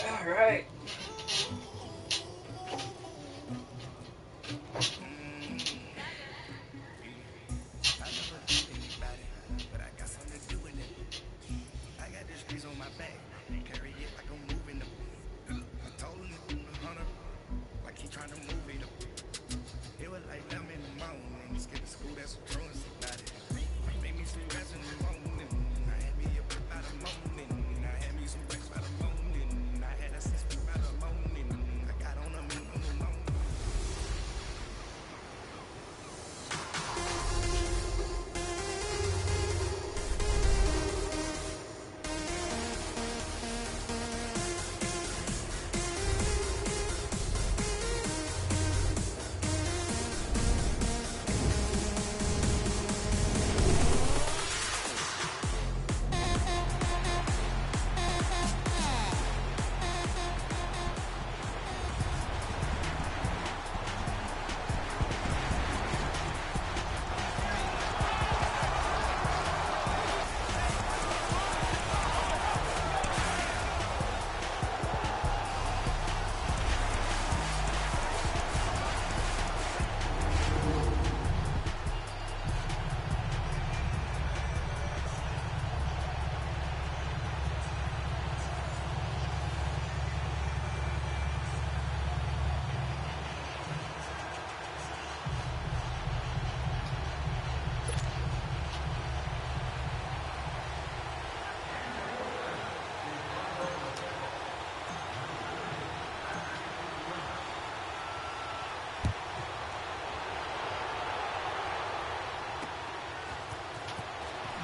All right.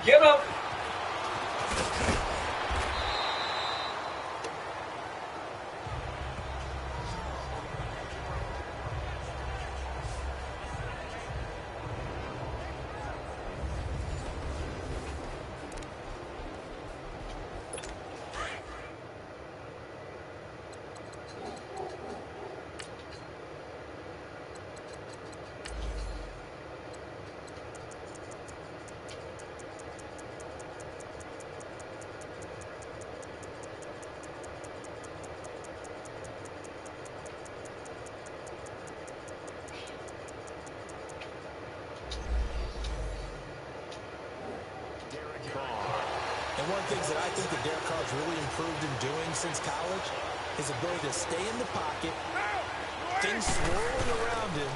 Get up! And one of the things that I think that Derek Carr's really improved in doing since college, his ability to stay in the pocket, things swirling around him,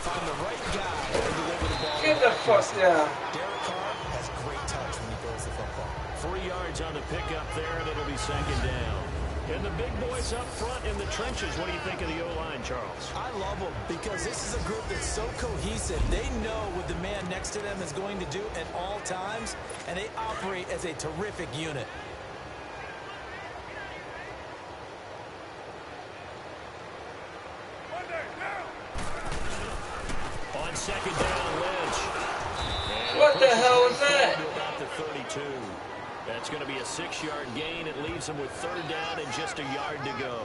find the right guy, and deliver the ball. Get the fuck down. Derek Carr has great touch when he throws the football. 3 yards on the pickup there, and it'll be second down. And the big boys up front in the trenches. What do you think of the O-line, Charles? I love them because this is a group that's so cohesive. They know what the man next to them is going to do at all times, and they operate as a terrific unit. On second down, Lynch. What the hell was that? About the 32. That's going to be a 6-yard gain. It leaves him with third down and just a yard to go.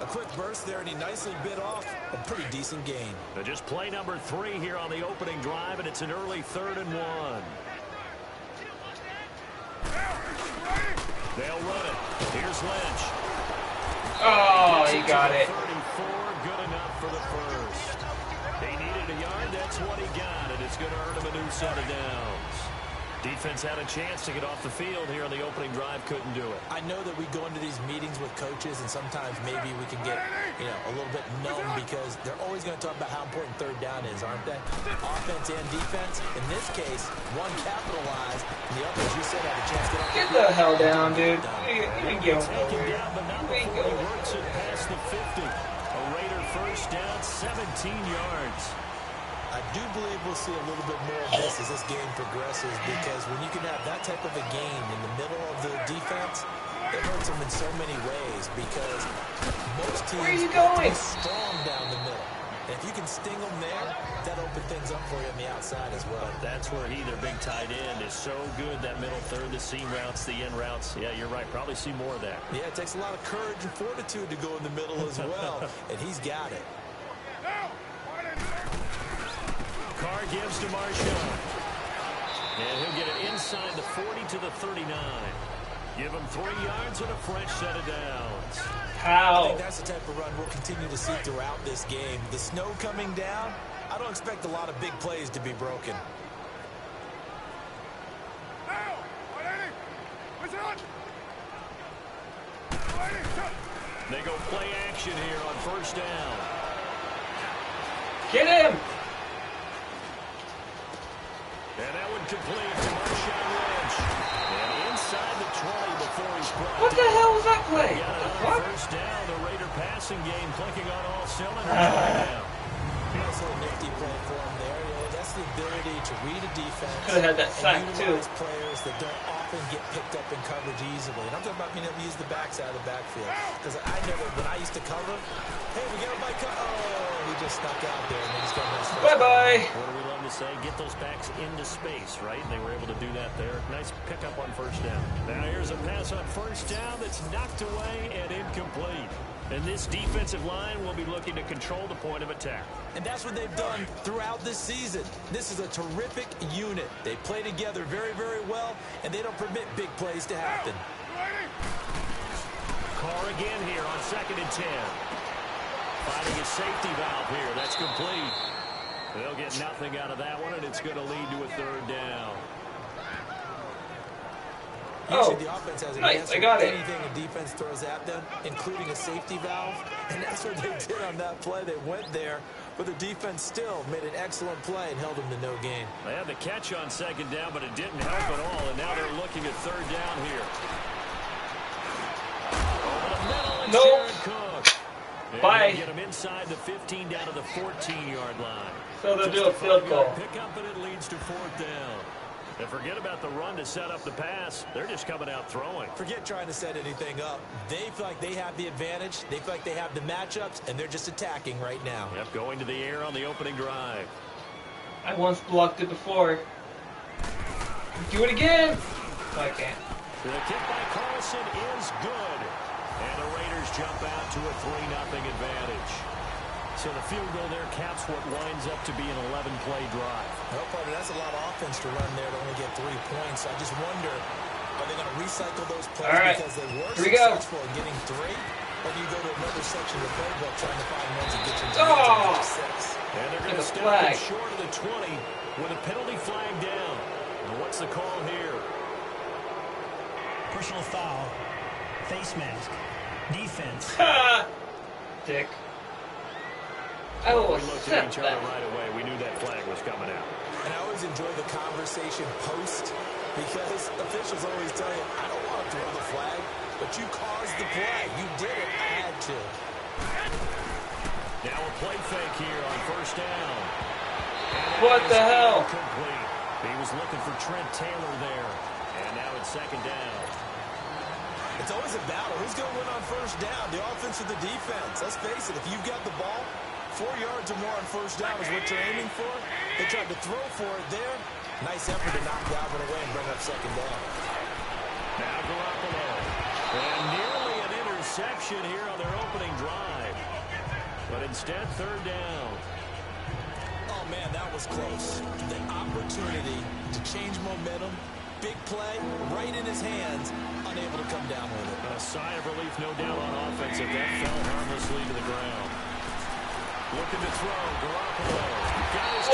A quick burst there, and he nicely bit off a pretty decent gain. Just play number 3 here on the opening drive, and it's an early 3rd and 1. They'll run it. Here's Lynch. Oh, he got it. 34, good enough for the first. He needed a yard. That's what he got, and it's going to earn him a new set of downs. Defense had a chance to get off the field here on the opening drive, couldn't do it. I know that we go into these meetings with coaches, and sometimes maybe we can get, a little bit numb because they're always going to talk about how important third down is, aren't they? Offense and defense. In this case, one capitalized, and the other, as you said, had a chance to get off the field. Get the hell down, dude. You ain't going Taken nowhere. down, but not before he works it past the 50. A Raider first down, 17 yards. I do believe we'll see a little bit more of this as this game progresses, because when you can have that type of a gain in the middle of the defense, it hurts them in so many ways, because most teams Where are you going? strong down the middle. And if you can sting them there, that opens things up for you on the outside as well. That's where he, their big tight end, is so good, that middle third, the seam routes, the in routes. Yeah, you're right. Probably see more of that. Yeah, it takes a lot of courage and fortitude to go in the middle as well, and he's got it. Carr gives to Marshawn. And he'll get it inside the 40 to the 39. Give him 3 yards and a fresh set of downs. I think that's the type of run we'll continue to see throughout this game. The snow coming down, I don't expect a lot of big plays to be broken. They go play action here on first down. Get him! And that one complete to Marshawn Lynch. And inside the 20 before he's brought What the hell was that play? Got What the another fuck? first down. The Raider passing game clicking on all cylinders right now. Nice little nifty play for him there. That's the ability to read a defense. Could have had that sack, and too. utilize players that don't often get picked up in coverage easily. And I'm talking about being able to use the backside of the backfield. Because I never, when I used to cover, hey, we got a bike. Oh, he just snuck out there and then he's got nice. Bye-bye. What do we love to say? Get those backs into space, right? They were able to do that there. Nice pickup on first down. Now here's a pass on first down that's knocked away and incomplete. And this defensive line will be looking to control the point of attack. And that's what they've done throughout this season. This is a terrific unit. They play together very, very well, and they don't permit big plays to happen. Carr again here on 2nd and 10. Finding a safety valve here. That's complete. They'll get nothing out of that one, and it's going to lead to a 3rd down. Usually the offense has an nice, answer I got to it. anything a defense throws at them, including a safety valve. And that's what they did on that play. They went there, but the defense still made an excellent play and held them to no gain. They had the catch on 2nd down, but it didn't help at all, and now they're looking at 3rd down here. Over the middle, it's Nope. Jared Cook. And Bye. they'll get him inside the 15 down to the 14-yard line. So they'll Just do a field 5-yard goal. Pickup, and it leads to 4th down. And forget about the run to set up the pass. They're just coming out throwing. Forget trying to set anything up. They feel like they have the advantage. They feel like they have the matchups, and they're just attacking right now. Yep, going to the air on the opening drive. I once blocked it before. Do it again! No, I can't. The kick by Carlson is good. And the Raiders jump out to a 3-0 advantage. So the field goal there caps what winds up to be an 11-play drive. Well, partner, that's a lot of offense to run there to only get 3 points. I just wonder, are they going to recycle those plays because they were successful in getting 3? Or do you go to another section of the playbook trying to find ones that get you to 6? And they're going to step in short of the 20 with a penalty flag down. And what's the call here? Personal foul. Face mask. Defense. Dick. I will We looked at accept each that. other right away. We knew that flag was coming out. And I always enjoy the conversation post because officials always tell you, I don't want to throw the flag, but you caused the play. You did it. I had to. Now a play fake here on first down. What the hell? Complete. He was looking for Trent Taylor there. And now it's 2nd down. It's always a battle. Who's going to win on first down? The offense or the defense? Let's face it, if you've got the ball, 4 yards or more on first down is what you're aiming for. They tried to throw for it there. Nice effort to knock Dalvin away and bring up 2nd down. Now Garoppolo. And nearly an interception here on their opening drive. But instead, 3rd down. Oh, man, that was close. The opportunity to change momentum, big play, right in his hands, unable to come down with it. A sigh of relief, no doubt, on offense if that fell harmlessly to the ground. Looking to throw, Garoppolo.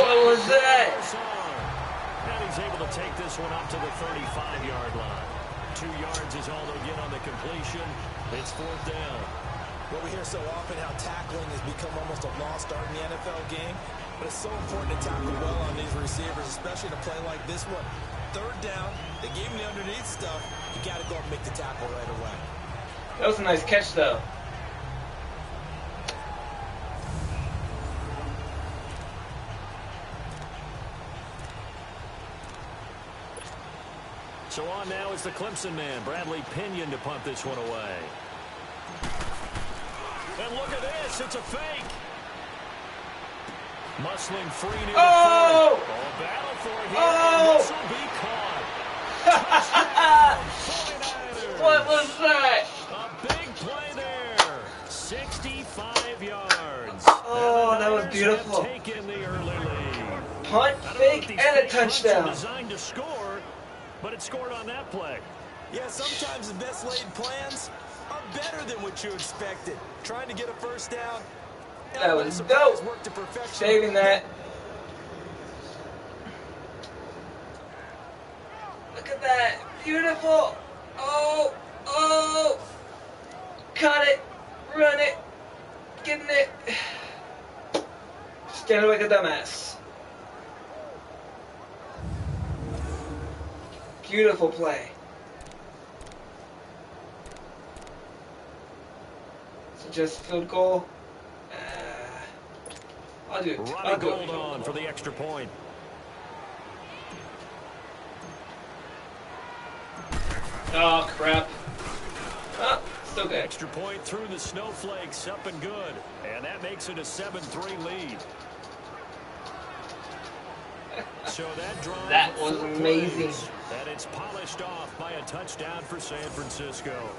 What was that? And he's able to take this one up to the 35-yard line. 2 yards is all they'll get on the completion. It's 4th down. Well, we hear so often how tackling has become almost a lost art in the NFL game, but it's so important to tackle well on these receivers, especially in a play like this one. 3rd down, they gave him the underneath stuff. You got to go up and make the tackle right away. That was a nice catch, though. So on now is the Clemson man, Bradley Pinion, to punt this one away. And look at this, it's a fake. Muscling free near the 40. Oh, battle for it here, and this will be caught. Touchdown, 49ers. What was that? A big play there. 65 yards. Oh, that was beautiful. Have taken the early lead. punt, fake, and a touchdown. Designed to score, but it scored on that play. Yeah, sometimes the best laid plans are better than what you expected. Trying to get a first down. That was dope. Worked to perfection. Saving that. Look at that. Beautiful. Oh, oh. Cut it. Run it. Getting it. Stand like a dumbass. Beautiful play. So just field goal. I'll do it. Ronnie Gold on for the extra point. Oh, crap. Oh, still good. Extra point through the snowflakes, up and good. And that makes it a 7-3 lead. So that was amazing. And it's polished off by a touchdown for San Francisco.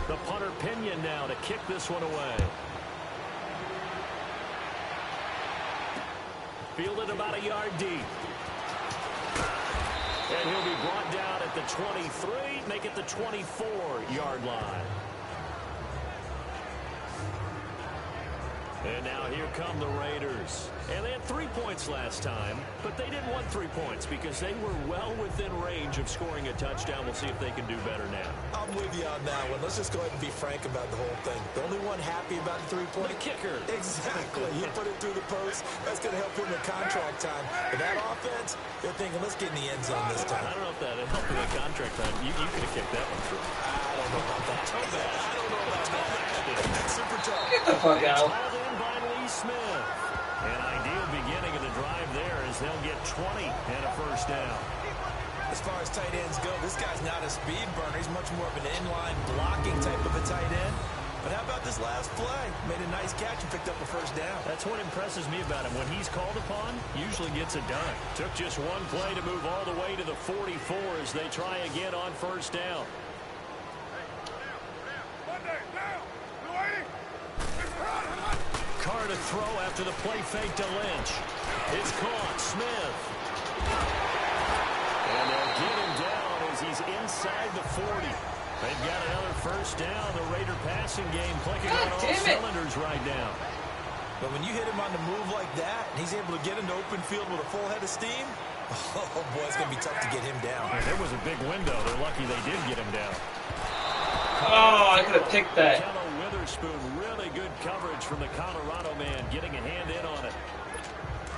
The punter Pinion now to kick this one away. Fielded about a yard deep. And he'll be brought down at the 23, make it the 24-yard line. And now here come the Raiders. And they had 3 points last time, but they didn't want 3 points because they were well within range of scoring a touchdown. We'll see if they can do better now. I'm with you on that one. Let's just go ahead and be frank about the whole thing. The only one happy about the 3-point. The kicker. Exactly. You put it through the post. That's going to help him with contract time. But that offense, they're thinking, let's get in the end zone this time. I don't know if that helped with contract time. You could have kicked that one through. I don't know about that. I don't know about that. Super tough. Get the fuck out. Smith. An ideal beginning of the drive there as they'll get 20 and a first down. As far as tight ends go, this guy's not a speed burner. He's much more of an inline blocking type of a tight end. But how about this last play? Made a nice catch and picked up a first down. That's what impresses me about him. When he's called upon, usually gets it done. Took just one play to move all the way to the 44 as they try again on first down. Carr to throw after the play fake to Lynch. It's caught. Smith. And they'll get him down as he's inside the 40. They've got another first down. The Raider passing game clicking on all cylinders right now. But when you hit him on the move like that, and he's able to get into open field with a full head of steam, oh boy, it's going to be tough to get him down. There was a big window. They're lucky they did get him down. Oh, I could have picked that. Witherspoon, really good coverage from the Colorado man, getting a hand in on it.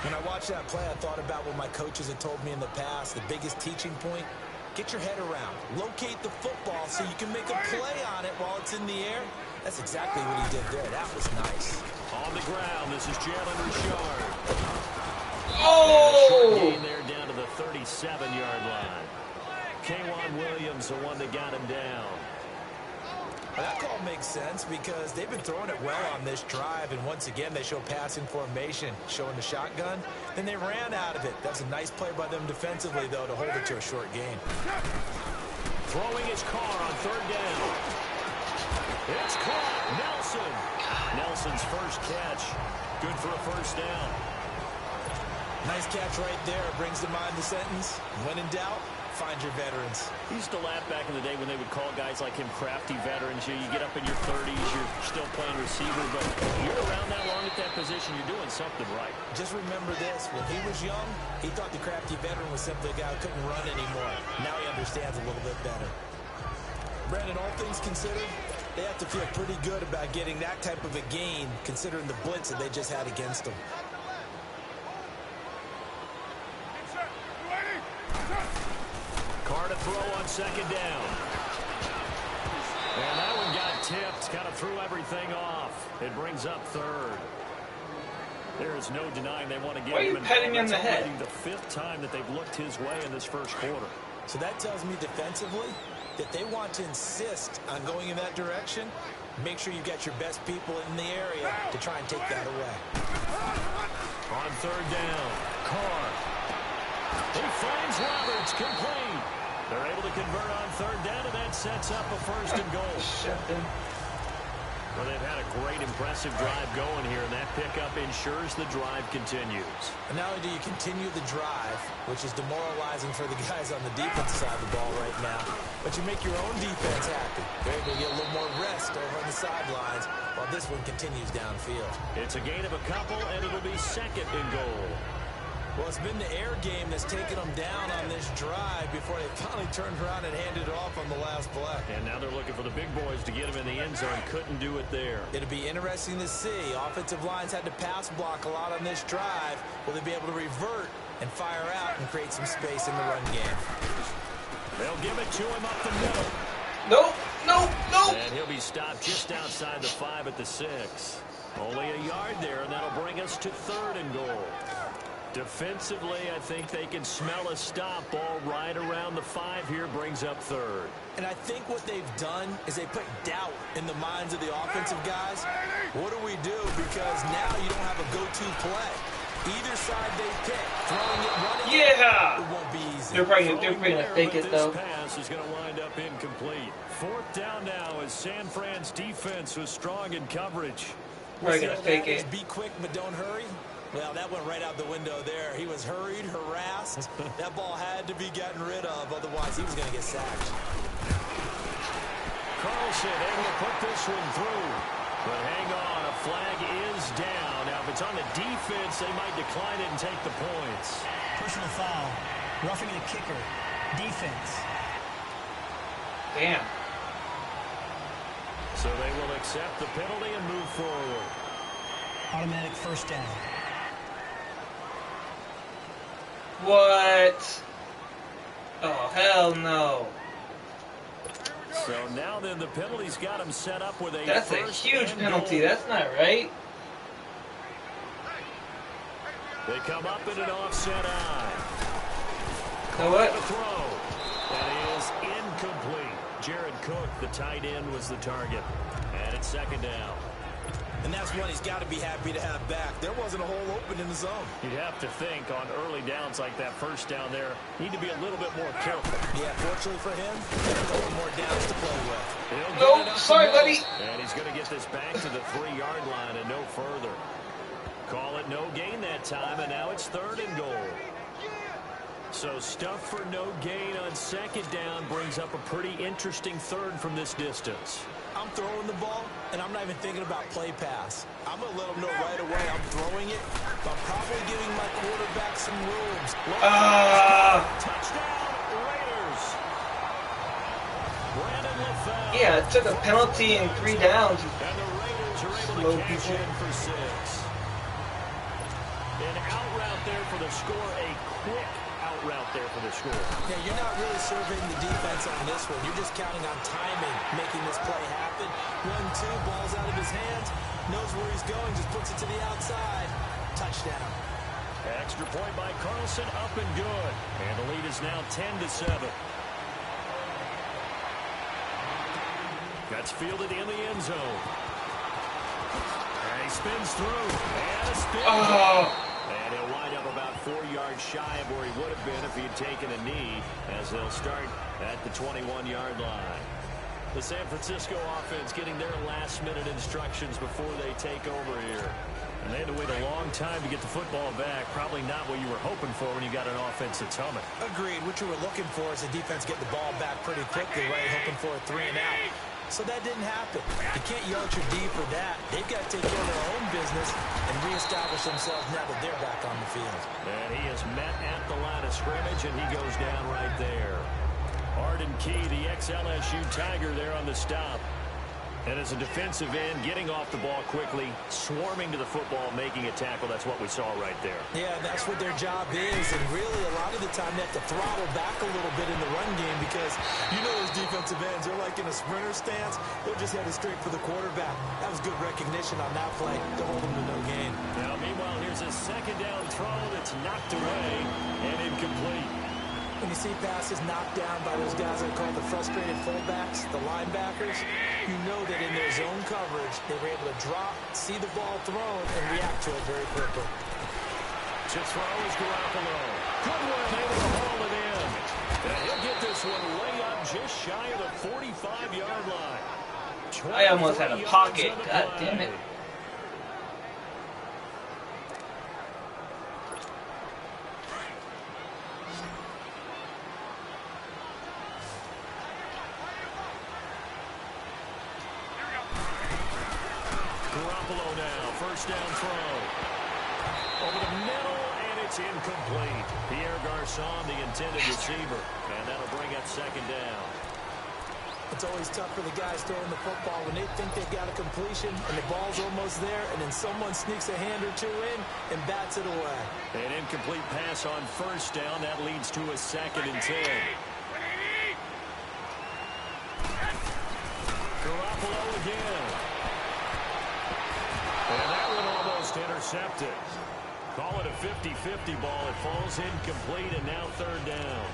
When I watched that play, I thought about what my coaches had told me in the past. The biggest teaching point, get your head around. Locate the football so you can make a play on it while it's in the air. That's exactly what he did there. That was nice. On the ground, this is Jalen Richard. Oh! Gain there down to the 37-yard line. K'Wan Williams, the one that got him down. Well, that call makes sense because they've been throwing it well on this drive, and once again they show passing formation, showing the shotgun. Then they ran out of it. That's a nice play by them defensively, though, to hold it to a short gain. Throwing his Carr on third down. It's caught. Nelson. Nelson's first catch. Good for a first down. Nice catch right there. Brings to mind the sentence, when in doubt, find your veterans. He used to laugh back in the day when they would call guys like him crafty veterans. You get up in your 30s, you're still playing receiver, but you're around that long at that position, you're doing something right. Just remember this, when he was young, he thought the crafty veteran was simply a guy who couldn't run anymore. Now he understands a little bit better. Brandon, all things considered, they have to feel pretty good about getting that type of a gain, considering the blitz that they just had against them. Carr to throw on second down. And that one got tipped. Kind of threw everything off. It brings up third. There is no denying they want to get Why are him. you patting him in the head? The fifth time that they've looked his way in this first quarter. So that tells me defensively that they want to insist on going in that direction. Make sure you got your best people in the area to try and take that away. On third down, Carr. He finds Roberts, complete. They're able to convert on third down, and that sets up a first and goal. Shut them. Well, they've had a great, impressive drive going here, and that pickup ensures the drive continues. And not only do you continue the drive, which is demoralizing for the guys on the defensive side of the ball right now, but you make your own defense happy. They're able to get a little more rest over on the sidelines while this one continues downfield. It's a gain of a couple, and it'll be second and goal. Well, it's been the air game that's taken them down on this drive before they finally turned around and handed it off on the last play. And now they're looking for the big boys to get him in the end zone. Couldn't do it there. It'll be interesting to see. Offensive lines had to pass block a lot on this drive. Will they be able to revert and fire out and create some space in the run game? They'll give it to him up the middle. Nope, nope, nope. And he'll be stopped just outside the 5 at the 6. Only a yard there, and that'll bring us to third and goal. Defensively, I think they can smell a stop. Ball right around the 5 here, brings up third. And I think what they've done is they put doubt in the minds of the offensive guys. What do we do? Because now you don't have a go-to play. Either side they pick, throwing it, running Yeah! it won't be easy. They're probably going to fake it, though. This pass is going to wind up incomplete. Fourth down now as San Fran's defense was strong in coverage. Probably going to fake it. Be quick, but don't hurry. Well, that went right out the window there. He was hurried, harassed. That ball had to be gotten rid of, otherwise he was going to get sacked. Carlson able to put this one through. But hang on, a flag is down. Now, if it's on the defense, they might decline it and take the points. Personal foul. Roughing the kicker. Defense. Damn. So they will accept the penalty and move forward. Automatic first down. What? Oh, hell no. So now then the penalty's got him set up with a That's a first huge and penalty. goal. That's not right. They come up in an offset eye. So what? The throw. That is incomplete. Jared Cook, the tight end, was the target. And it's second down. And that's one he's got to be happy to have back. There wasn't a hole open in the zone. You'd have to think on early downs like that first down there, need to be a little bit more careful. Yeah, fortunately for him, there's a couple more downs to play with. Nope, sorry, buddy. And he's going to get this back to the 3-yard line and no further. Call it no gain that time, and now it's third and goal. So stuff for no gain on second down brings up a pretty interesting third from this distance. I'm throwing the ball, and I'm not even thinking about play pass. I'm going to let them know right away I'm throwing it, but I'm probably giving my quarterback some rooms. Touchdown, Raiders. Brandon LaFell. Yeah, it took a penalty and 3 downs. And the Raiders are able Slow to cash people. in for 6. An out route there for the score, a quick out route there for the score. Yeah, you're not really surveying the defense on this one. You're just counting on timing, making this play happen. 1-2, ball's out of his hands, knows where he's going, just puts it to the outside. Touchdown. Extra point by Carlson, up and good. And the lead is now 10-7. That's fielded in the end zone. And he spins through. And a spin. And he'll wind up about 4 yards shy of where he would have been if he had taken a knee, as they'll start at the 21-yard line. The San Francisco offense getting their last-minute instructions before they take over here. And they had to wait a long time to get the football back. Probably not what you were hoping for when you got an offense that's humming. Agreed. What you were looking for is the defense get the ball back pretty quickly, right? Hoping for a 3 and out. So that didn't happen. You can't yell at your D for that. They've got to take care of their own business and reestablish themselves now that they're back on the field. And he is met at the line of scrimmage, and he goes down right there. Arden Key, the ex-LSU Tiger, there on the stop. And as a defensive end, getting off the ball quickly, swarming to the football, making a tackle. That's what we saw right there. Yeah, that's what their job is. And really, a lot of the time, they have to throttle back a little bit in the run game because you know those defensive ends, they're like in a sprinter stance. They're just headed straight for the quarterback. That was good recognition on that play to hold them to no gain. Now, meanwhile, here's a second down throw that's knocked away and incomplete. When you see passes knocked down by those guys I call the frustrated fullbacks, the linebackers, you know that in their zone coverage, they were able to drop, see the ball thrown, and react to it very quickly. To throw is Garoppolo. Goodwin able to haul it in. And he'll get this one just shy of the 45-yard line. I almost had a pocket. God damn it. Garoppolo now, first down throw. Over the middle, and it's incomplete. Pierre Garçon, the intended receiver, and that'll bring up second down. It's always tough for the guys throwing the football when they think they've got a completion and the ball's almost there, and then someone sneaks a hand or two in and bats it away. An incomplete pass on first down. That leads to a 2nd and 10. Garoppolo again. And that one almost intercepted. Call it a 50-50 ball. It falls incomplete, and now third down.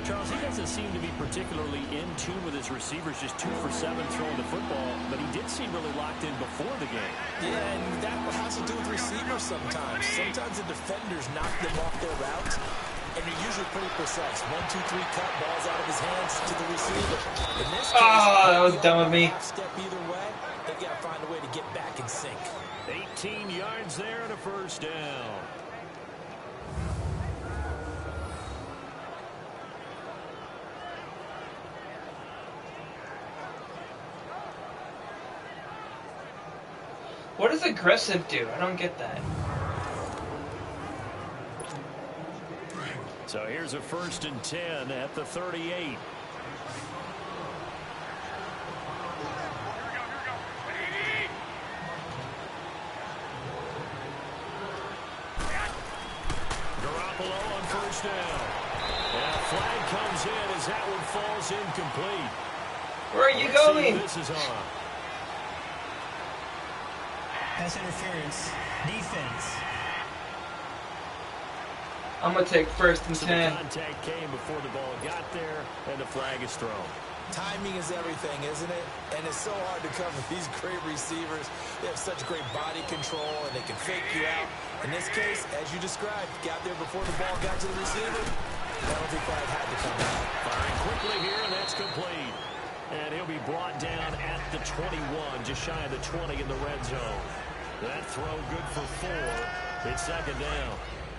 Charles, he doesn't seem to be particularly in tune with his receivers, just 2 for 7 throwing the football, but he did seem really locked in before the game. Yeah, and that has to do with receivers sometimes. Sometimes the defenders knock them off their routes, and they're usually pretty precise. 1, 2, 3 cut, balls out of his hands to the receiver. In this case, that was dumb of me. Step either way, they've got to find a way to get back in sync. 18 yards there and a first down. What does aggressive do? I don't get that. So here's a 1st and 10 at the 38. Garoppolo on first down. And a flag comes in as that one falls incomplete. Where are you Let's see going? who this is on. Pass interference. Defense. I'm going to take 1st and So 10. the contact came before the ball got there, and the flag is thrown. Timing is everything, isn't it? And it's so hard to cover these great receivers. They have such great body control, and they can fake you out. In this case, as you described, got there before the ball got to the receiver. Penalty flag had to come out. Firing quickly here, and that's complete. And he'll be brought down at the 21, just shy of the 20 in the red zone. That throw good for 4. It's second down.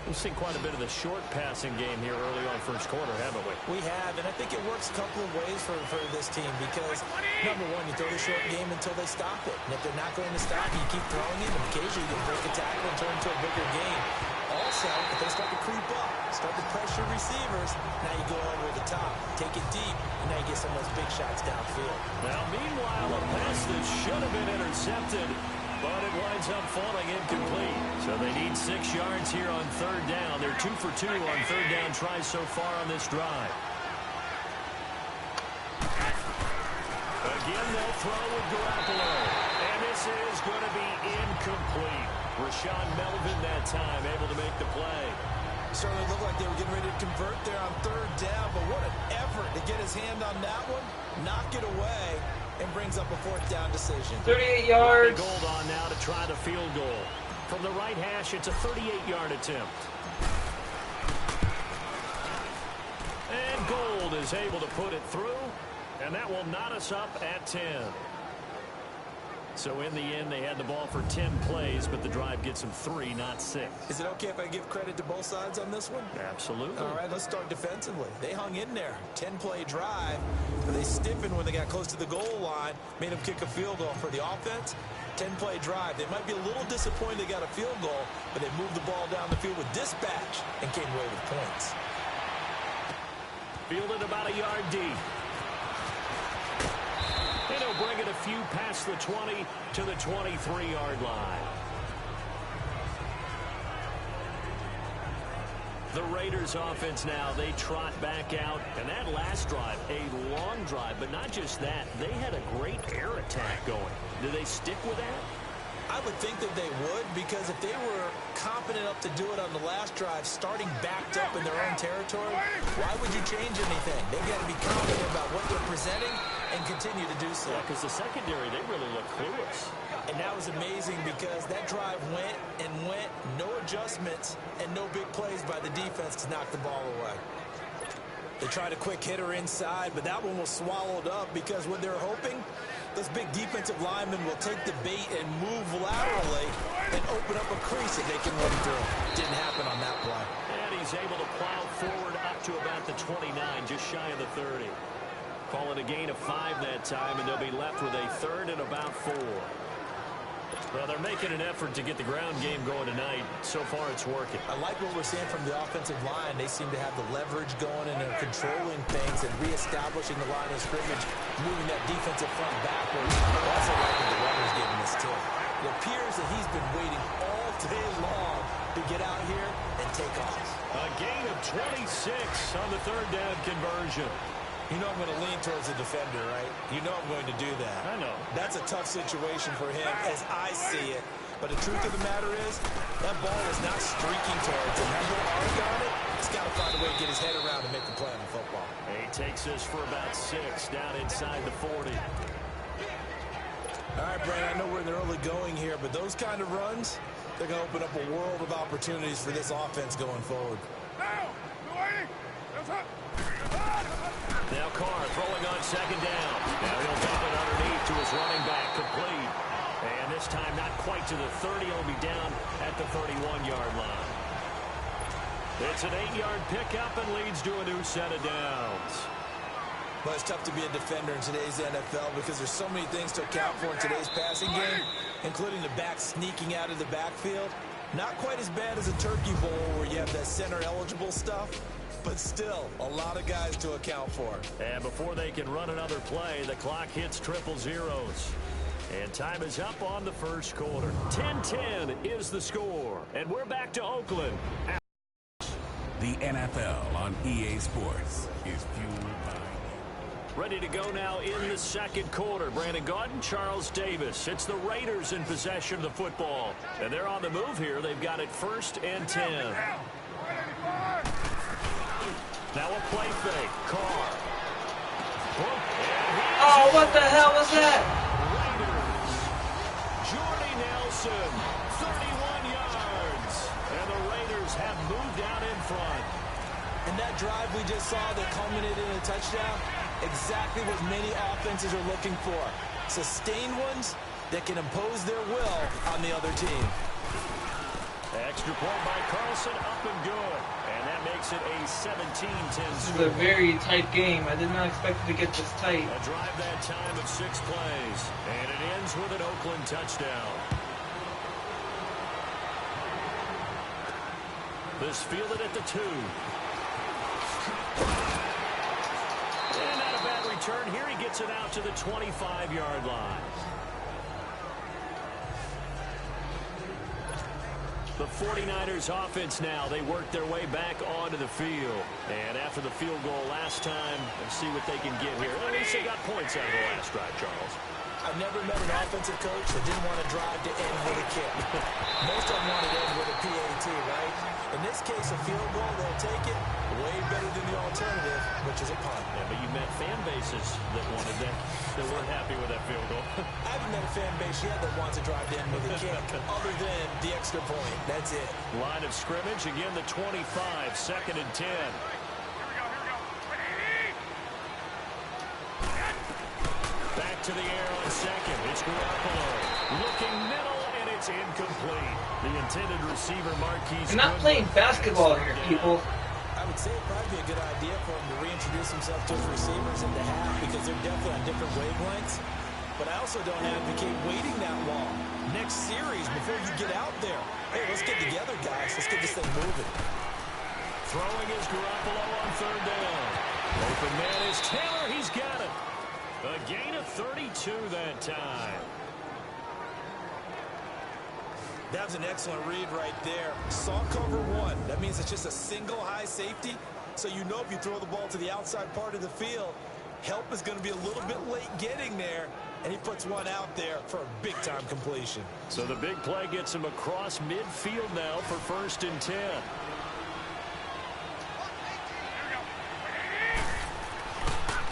We've seen quite a bit of the short passing game here early on first quarter, haven't we? We have, and I think it works a couple of ways for this team because, number one, you throw the short game until they stop it. And if they're not going to stop it, you keep throwing it, and occasionally you can break a tackle and turn into a bigger game. Also, if they start to creep up, start to pressure receivers, now you go over the top, take it deep, and now you get some of those big shots downfield. Now, meanwhile, a pass that should have been intercepted, but it winds up falling incomplete. So they need 6 yards here on third down. They're 2 for 2 on third down tries so far on this drive. Again, they'll throw with Garoppolo. And this is going to be incomplete. Rashawn Melvin that time able to make the play. Certainly looked like they were getting ready to convert there on third down, but what an effort to get his hand on that one, knock it away, and brings up a 4th down decision. 38 yards. Gold on now to try the field goal. From the right hash, it's a 38-yard attempt. And Gold is able to put it through, and that will knot us up at 10. So in the end, they had the ball for 10 plays, but the drive gets them 3, not 6. Is it okay if I give credit to both sides on this one? Absolutely. All right, let's start defensively. They hung in there. 10-play drive, but they stiffened when they got close to the goal line, made them kick a field goal. For the offense, 10-play drive. They might be a little disappointed they got a field goal, but they moved the ball down the field with dispatch and came away with points. Fielded about a yard deep. And he'll bring it a few past the 20 to the 23-yard line. The Raiders offense now, they trot back out. And that last drive, a long drive, but not just that. They had a great air attack going. Do they stick with that? I would think that they would, because if they were confident enough to do it on the last drive, starting backed up in their own territory, why would you change anything? They've got to be confident about what they're presenting and continue to do so. Yeah, because the secondary, they really look clueless. And that was amazing because that drive went and went, no adjustments and no big plays by the defense to knock the ball away. They tried a quick hitter inside, but that one was swallowed up because what they're hoping, those big defensive linemen will take the bait and move laterally and open up a crease that they can run through. Didn't happen on that play. And he's able to plow forward up to about the 29, just shy of the 30. Call it a gain of 5 that time, and they'll be left with a 3rd and about 4. Well, they're making an effort to get the ground game going tonight. So far, it's working. I like what we're seeing from the offensive line. They seem to have the leverage going, and they're controlling things and reestablishing the line of scrimmage, moving that defensive front backwards. I also like what the runner's giving us, too. It appears that he's been waiting all day long to get out here and take off. A gain of 26 on the 3rd down conversion. You know I'm going to lean towards the defender, right? You know I'm going to do that. I know. That's a tough situation for him as I see it. But the truth of the matter is, that ball is not streaking towards him. Have no arc on it. He's got to find a way to get his head around and make the play on the football. He takes this for about 6 down inside the 40. All right, Brandon, I know we're in the early going here, but those kind of runs, they're going to open up a world of opportunities for this offense going forward. Now Carr throwing on 2nd down. Now he'll dump it underneath to his running back, complete. And this time not quite to the 30. He'll be down at the 31-yard line. It's an 8-yard pickup and leads to a new set of downs. Well, it's tough to be a defender in today's NFL because there's so many things to account for in today's passing game, including the back sneaking out of the backfield. Not quite as bad as a turkey bowl where you have that center-eligible stuff, but still a lot of guys to account for. And before they can run another play, the clock hits 000. And time is up on the 1st quarter. 10-10 is the score. And we're back to Oakland. The NFL on EA Sports is fueled by... Ready to go now in the 2nd quarter. Brandon Gaudin, Charles Davis. It's the Raiders in possession of the football. And they're on the move here. They've got it 1st and 10. Now a play fake. Carr. Oh, what the hell was that? Raiders. Jordy Nelson. 31 yards. And the Raiders have moved out in front. And that drive we just saw that culminated in a touchdown, exactly what many offenses are looking for. Sustained ones that can impose their will on the other team. Extra point by Carlson, up and good. And that makes it a 17-10 This score. is a very tight game. I did not expect it to get this tight. A drive that time of 6 plays. And it ends with an Oakland touchdown. This fielded at the 2. And not a bad return. Here he gets it out to the 25-yard line. The 49ers offense now, they work their way back onto the field. And after the field goal last time, let's see what they can get here. At least they got points out of the last drive, Charles. I've never met an offensive coach that didn't want to drive to end with a kick. Most of them want to end with a PAT, right? In this case, a field goal, they'll take it. Way better than the alternative, which is a punt. Yeah, but you met fan bases that wanted that weren't happy with that field goal. I haven't met a fan base yet that wants to drive to end with a kick, other than the extra point. That's it. Line of scrimmage, again the 25, 2nd and 10. Back to the air on 2nd. It's Garoppolo. Looking middle, and it's incomplete. The intended receiver, Marquise. I'm not playing basketball here, people. I would say it'd probably be a good idea for him to reintroduce himself to his receivers in the half because they're definitely on different wavelengths. But I also don't advocate waiting that long. Next series, before you get out there, hey, let's get together, guys. Let's get this thing moving. Throwing is Garoppolo on 3rd down. Open man is Taylor. He's got it. A gain of 32 that time. That was an excellent read right there. Saw cover 1. That means it's just a single high safety. So you know if you throw the ball to the outside part of the field, help is going to be a little bit late getting there. And he puts one out there for a big-time completion. So the big play gets him across midfield now for 1st and 10.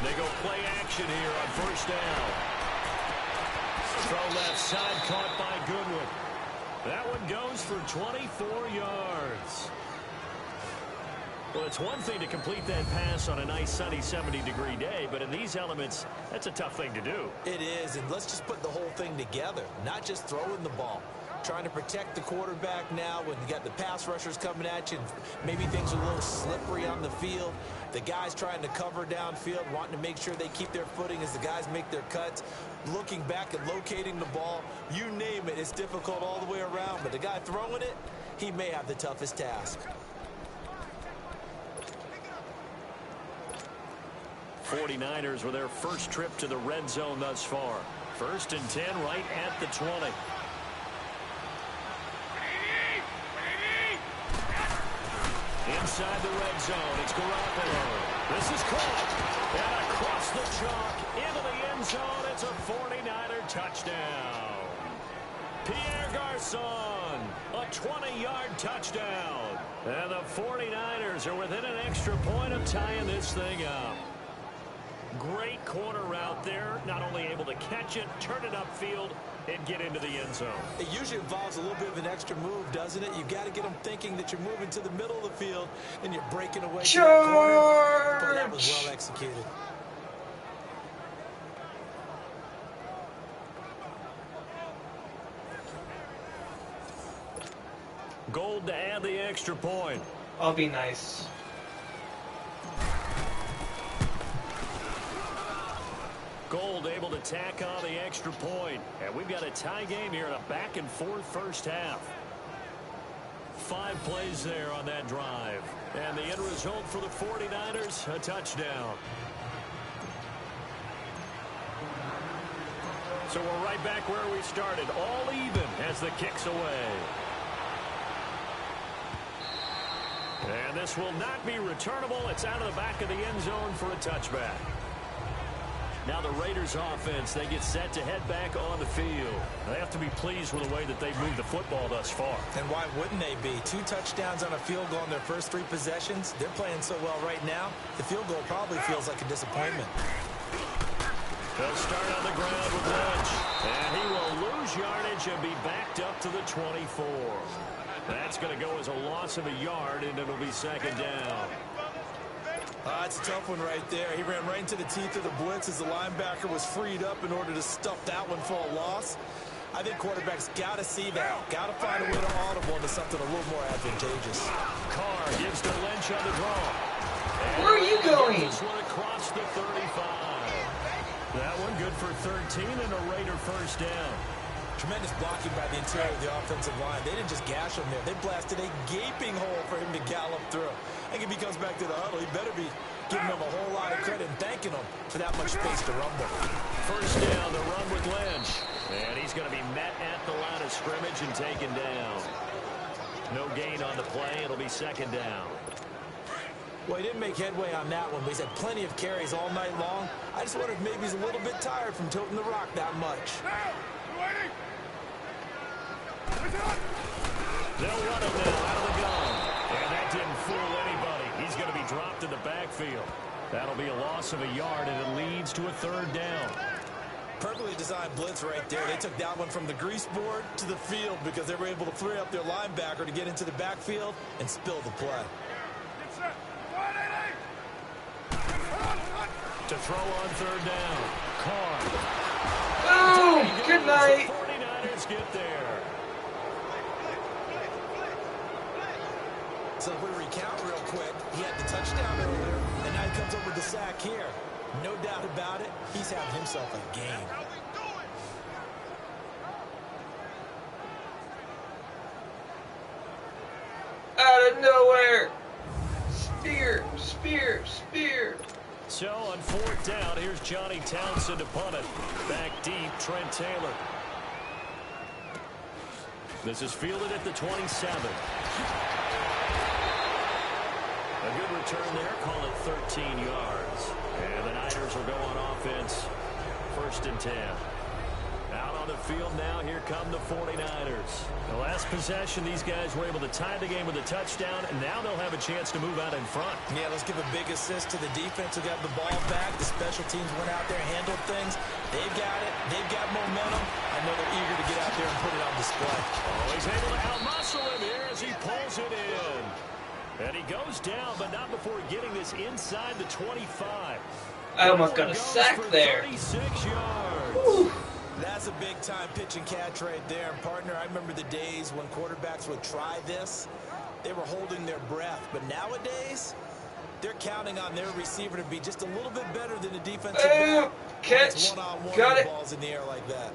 They go play action here on 1st down. Throw left side, caught by Goodwin. That one goes for 24 yards. Well, it's one thing to complete that pass on a nice sunny 70-degree day, but in these elements, that's a tough thing to do. It is, and let's just put the whole thing together, not just throwing the ball. Trying to protect the quarterback now when you got the pass rushers coming at you, and maybe things are a little slippery on the field. The guys trying to cover downfield, wanting to make sure they keep their footing as the guys make their cuts. Looking back and locating the ball, you name it, it's difficult all the way around. But the guy throwing it, he may have the toughest task. 49ers with their first trip to the red zone thus far. 1st and 10 right at the 20. Inside the red zone, it's Garoppolo. This is caught. And across the chalk, into the end zone, it's a 49er touchdown. Pierre Garçon, a 20-yard touchdown. And the 49ers are within an extra point of tying this thing up. Great corner route there. Not only able to catch it, turn it upfield, and get into the end zone. It usually involves a little bit of an extra move, doesn't it? You got to get them thinking that you're moving to the middle of the field and you're breaking away to that corner. But that was well executed. Gold to add the extra point. I'll be nice. Gold able to tack on the extra point. And we've got a tie game here in a back-and-forth first half. 5 plays there on that drive. And the end result for the 49ers, a touchdown. So we're right back where we started. All even as the kick's away. And this will not be returnable. It's out of the back of the end zone for a touchback. Now the Raiders offense, they get set to head back on the field. They have to be pleased with the way that they've moved the football thus far. And why wouldn't they be? 2 touchdowns on a field goal in their first 3 possessions. They're playing so well right now, the field goal probably feels like a disappointment. They'll start on the ground with Lynch. And he will lose yardage and be backed up to the 24. That's going to go as a loss of a yard, and it'll be 2nd down. It's a tough one right there. He ran right into the teeth of the blitz as the linebacker was freed up in order to stuff that one for a loss. I think quarterbacks got to see that. Got to find a way to audible into something a little more advantageous. Carr gives to Lynch on the draw. And where are you going? This one across the 35. That one good for 13 and a Raider first down. Tremendous blocking by the interior of the offensive line. They didn't just gash him there. They blasted a gaping hole for him to gallop through. I think if he comes back to the huddle, he better be giving them a whole lot of credit and thanking them for that much space to rumble. First down, the run with Lynch. And he's going to be met at the line of scrimmage and taken down. No gain on the play. It'll be 2nd down. Well, he didn't make headway on that one, but he's had plenty of carries all night long. I just wonder if maybe he's a little bit tired from toting the rock that much. They'll run him now out of the gun. And that didn't fool anybody. He's going to be dropped in the backfield. That'll be a loss of a yard, and it leads to a 3rd down. Perfectly designed blitz right there. They took that one from the grease board to the field because they were able to free up their linebacker to get into the backfield and spill the play. To throw on 3rd down. Carr. Oh, good night. The 49ers get there. So if we recount real quick, he had the touchdown earlier, and now he comes up with the sack here. No doubt about it, he's having himself a game. Out of nowhere. Spear, spear, spear. So on 4th down, here's Johnny Townsend to punt it. Back deep, Trent Taylor. This is fielded at the 27. A good return there, call it 13 yards. And the Niners will go on offense, 1st and 10. Out on the field now, here come the 49ers. The last possession, these guys were able to tie the game with a touchdown, and now they'll have a chance to move out in front. Yeah, let's give a big assist to the defense who got the ball back. The special teams went out there, handled things. They've got it. They've got momentum. I know they're eager to get out there and put it on display. Oh, he's able to outmuscle him here as he pulls it in. And he goes down, but not before getting this inside the 25. I almost got a sack there. 36 yards. Whew. That's a big-time pitch and catch right there. And, partner, I remember the days when quarterbacks would try this. They were holding their breath. But nowadays, they're counting on their receiver to be just a little bit better than the defensive back. Catch. One-on-one Got it. balls in the air like that.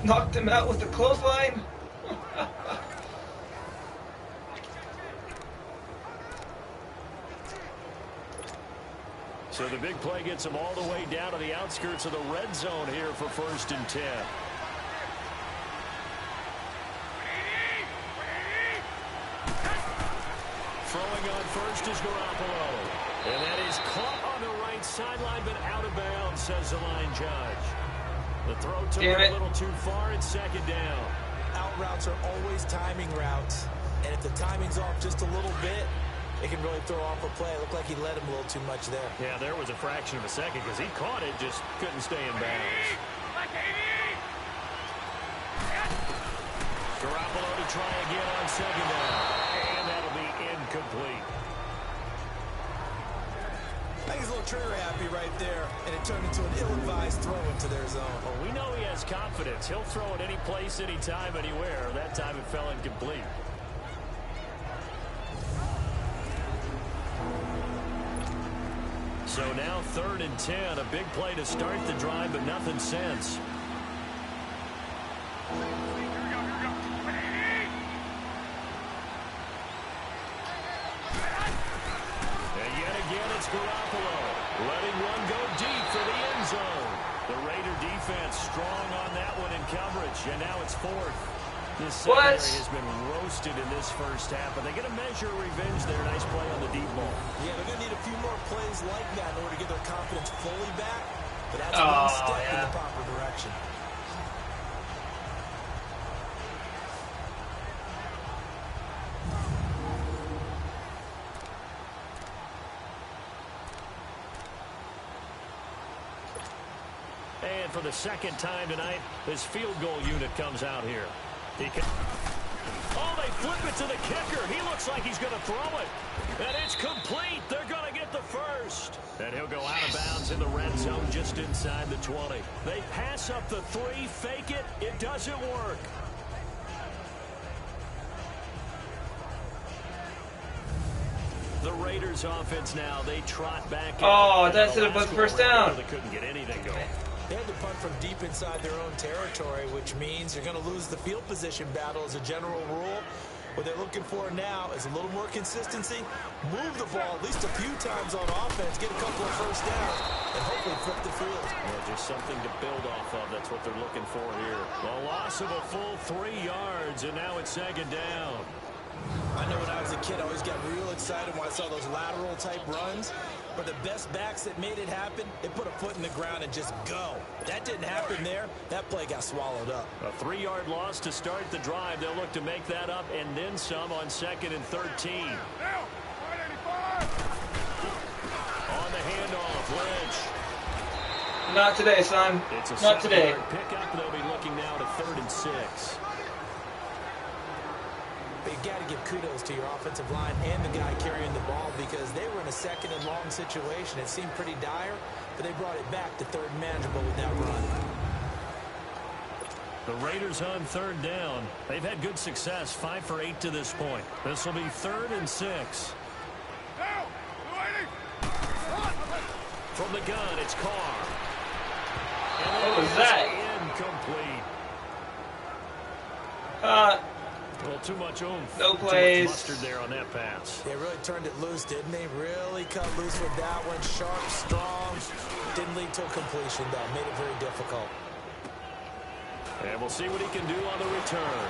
Knocked him out with the clothesline. So the big play gets him all the way down to the outskirts of the red zone here for 1st and 10. Throwing on first is Garoppolo. And that is caught on the right sideline, but out of bounds, says the line judge. The throw took it a little too far. It's 2nd down. Out routes are always timing routes. And if the timing's off just a little bit, it can really throw off a play. It looked like he led him a little too much there. Yeah, there was a fraction of a second because he caught it, just couldn't stay in bounds. Garoppolo to try again on 2nd down. And that'll be incomplete. I think he's a little trigger happy right there, and it turned into an ill-advised throw into their zone. Well, we know he has confidence. He'll throw it any place, anytime, anywhere. That time it fell incomplete. So now 3rd and 10. A big play to start the drive, but nothing since. And yet again, it's Garoppolo letting one go deep for the end zone. The Raider defense strong on that one in coverage, and now it's 4th. This secondary has been roasted in this first half, but they're going to measure revenge there. Nice play on the deep ball. Yeah, they're going to need a few more plays like that in order to get their confidence fully back. But that's one step in the proper direction. And for the 2nd time tonight, this field goal unit comes out here. He can... Oh, they flip it to the kicker. He looks like he's going to throw it. And it's complete. They're going to get the first. And he'll go out of bounds in the red zone just inside the 20. They pass up the 3, fake it. It doesn't work. The Raiders offense now, they trot back. Oh, that's it about the first down. They couldn't get anything going. They had to punt from deep inside their own territory, which means you're going to lose the field position battle as a general rule. What they're looking for now is a little more consistency, move the ball at least a few times on offense, get a couple of first downs, and hopefully flip the field. Yeah, just something to build off of. That's what they're looking for here. A loss of a full 3 yards, and now it's 2nd down. I know when I was a kid, I always got real excited when I saw those lateral-type runs. But the best backs that made it happen, they put a foot in the ground and just go. That didn't happen there. That play got swallowed up. A 3-yard loss to start the drive. They'll look to make that up and then some on 2nd and 13. On the handoff, Lynch. Not today, son. Not today. Pickup. They'll be looking now to 3rd and 6. But you got to give kudos to your offensive line and the guy carrying the ball because they were in a 2nd and long situation. It seemed pretty dire, but they brought it back to 3rd and manageable with that run. The Raiders on 3rd down. They've had good success, 5 for 8 to this point. This will be 3rd and 6. From the gun, it's Carr. What was that? Incomplete. Well, too much oomph. No plays. Too much mustard there on that pass. They really turned it loose, didn't they? Really cut loose with that one. Sharp, strong. Didn't lead to a completion, though. Made it very difficult. And we'll see what he can do on the return.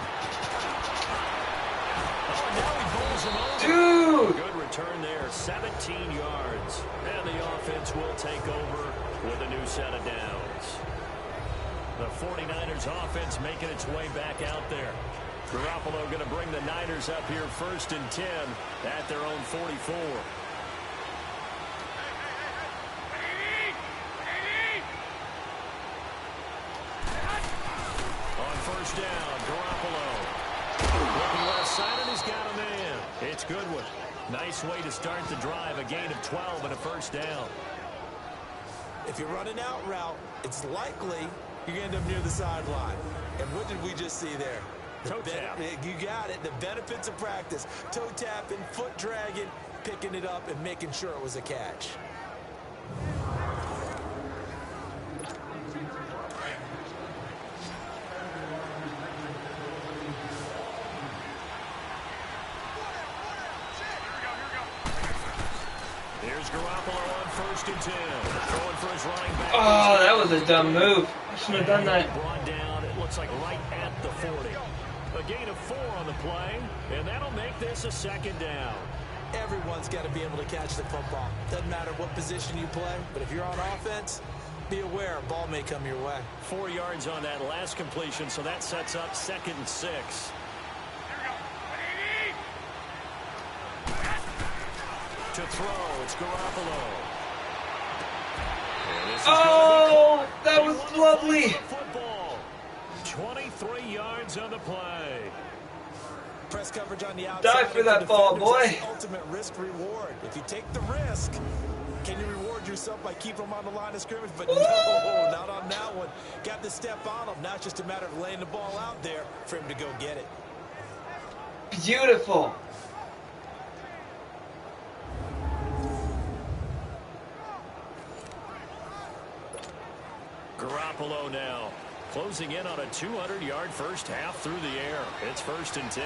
Oh, now he bowls him over. Dude! Good return there, 17 yards. And the offense will take over with a new set of downs. The 49ers offense making its way back out there. Garoppolo going to bring the Niners up here 1st and 10 at their own 44. On 1st down, Garoppolo. Looking left side, and he's got a man. It's Goodwin. Nice way to start the drive. A gain of 12 and a first down. If you're running out route, it's likely you're going to end up near the sideline. And what did we just see there? Toe tap. You got it. The benefits of practice. Toe tapping, foot dragging, picking it up, and making sure it was a catch. Here's Garoppolo on 1st and 10. Throwing for his running back. Oh, that was a dumb move. I shouldn't have done that. Brought down, it looks like right at the 40. A gain of 4 on the play, and that'll make this a 2nd down. Everyone's got to be able to catch the football. Doesn't matter what position you play, but if you're on offense, be aware a ball may come your way. 4 yards on that last completion, so that sets up 2nd and 6. To throw, it's Garoppolo. Oh, that was lovely. Football. 23 yards on the play. Press coverage on the outside. Die for that ball, boy. The ultimate risk reward. If you take the risk, can you reward yourself by keeping them on the line of scrimmage? But no, not on that one. Got the step on him. Now it's just a matter of laying the ball out there for him to go get it. Beautiful. Garoppolo now closing in on a 200-yard first half through the air. It's 1st and 10.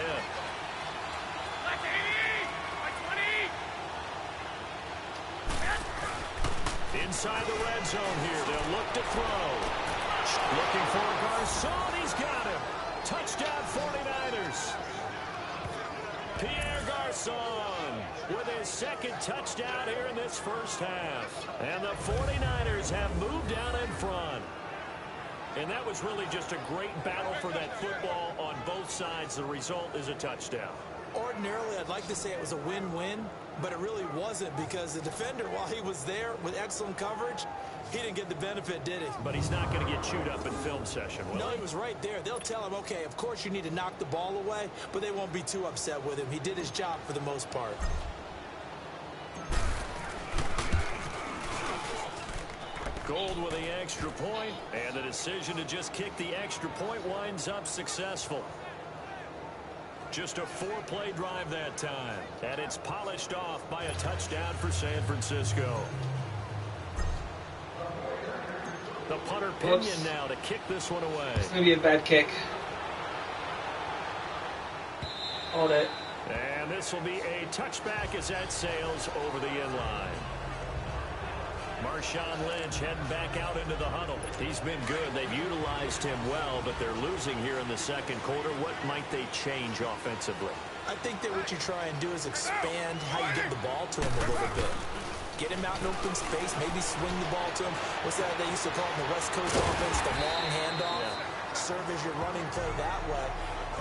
Inside the red zone here. They'll look to throw. Looking for Garcon. He's got him. Touchdown 49ers. Pierre Garcon with his 2nd touchdown here in this first half. And the 49ers have moved down in front. And that was really just a great battle for that football on both sides. The result is a touchdown. Ordinarily, I'd like to say it was a win-win, but it really wasn't because the defender, while he was there with excellent coverage, he didn't get the benefit, did he? But he's not going to get chewed up in film session, will No, he? he was right there. They'll tell him, okay, of course you need to knock the ball away, but they won't be too upset with him. He did his job for the most part. Gold with the extra point, and the decision to just kick the extra point winds up successful. Just a 4-play drive that time, and it's polished off by a touchdown for San Francisco. The punter Pinion now to kick this one away. It's going to be a bad kick. Hold it. And this will be a touchback as that sails over the end line. Marshawn Lynch heading back out into the huddle. He's been good. They've utilized him well, but they're losing here in the 2nd quarter. What might they change offensively? I think that what you try and do is expand how you get the ball to him a little bit. Get him out in open space, maybe swing the ball to him. What's that they used to call it in the West Coast offense, the long handoff? Yeah. Serve as your running play that way,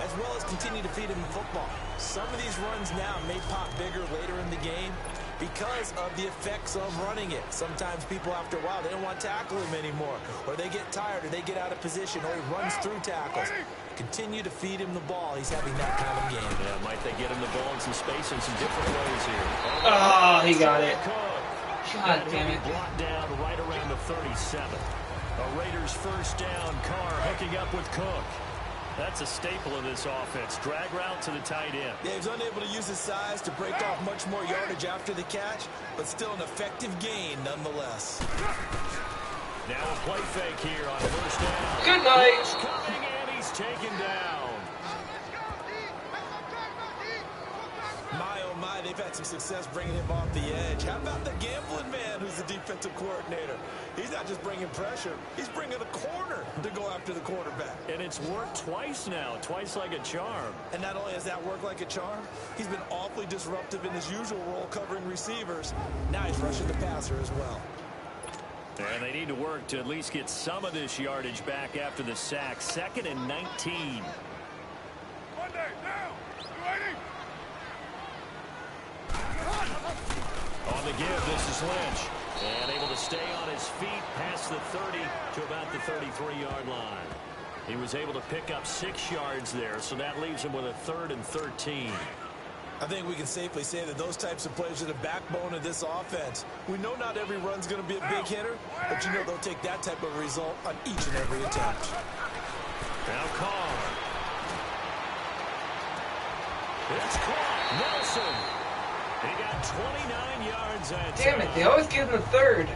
as well as continue to feed him the football. Some of these runs now may pop bigger later in the game because of the effects of running it. Sometimes people, after a while, they don't want to tackle him anymore, or they get tired, or they get out of position, or he runs through tackles. Continue to feed him the ball. He's having that kind of game. Yeah, might they get him the ball in some space in some different ways here. Oh, he got it. God God damn it. Brought down right around the 37. A Raiders first down. Carr hooking up with Cook. That's a staple of this offense. Drag route to the tight end. Yeah, he's unable to use his size to break off much more yardage after the catch, but still an effective gain nonetheless. Now a play fake here on first down. Good night. He's coming and he's taken down. My, oh my, they've had some success bringing him off the edge. How about the gambling man who's the defensive coordinator? He's not just bringing pressure. He's bringing a corner to go after the quarterback. And it's worked twice now, twice like a charm. And not only has that worked like a charm, he's been awfully disruptive in his usual role covering receivers. Now he's rushing the passer as well. And they need to work to at least get some of this yardage back after the sack. 2nd and 19. On the give, this is Lynch. And able to stay on his feet past the 30 to about the 33-yard line. He was able to pick up 6 yards there, so that leaves him with a 3rd and 13. I think we can safely say that those types of plays are the backbone of this offense. We know not every run's going to be a big hitter, but you know they'll take that type of result on each and every attempt. Now Carr. It's caught. Nelson. He got 29 yards that Damn it, they always get in the third.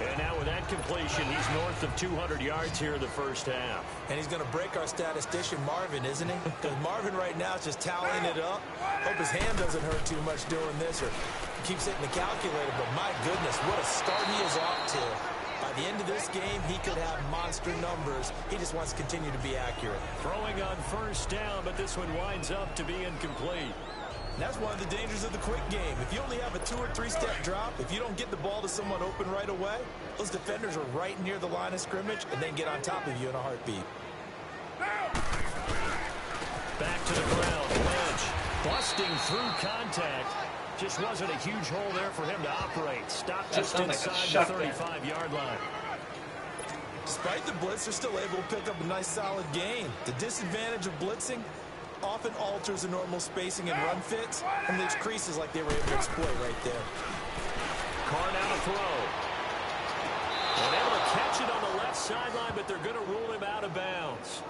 And now with that completion, he's north of 200 yards here in the first half. And he's going to break our statistician Marvin, isn't he? Because Marvin right now is just tallying it up. Hope his hand doesn't hurt too much doing this or keeps hitting the calculator. But my goodness, what a start he is off to. By the end of this game, he could have monster numbers. He just wants to continue to be accurate. Throwing on first down, but this one winds up to be incomplete. And that's one of the dangers of the quick game. If you only have a 2- or 3-step drop, if you don't get the ball to someone open right away, those defenders are right near the line of scrimmage and then get on top of you in a heartbeat. Back to the ground. Lynch busting through contact. Just wasn't a huge hole there for him to operate. Stopped just inside the 35-yard line. Despite the blitz, they're still able to pick up a nice solid gain. The disadvantage of blitzing often alters the normal spacing and run fits and leaves creases like they were able to exploit right there. Carr now to throw. And able to catch it on the left sideline, but they're going to rule him out of bounds.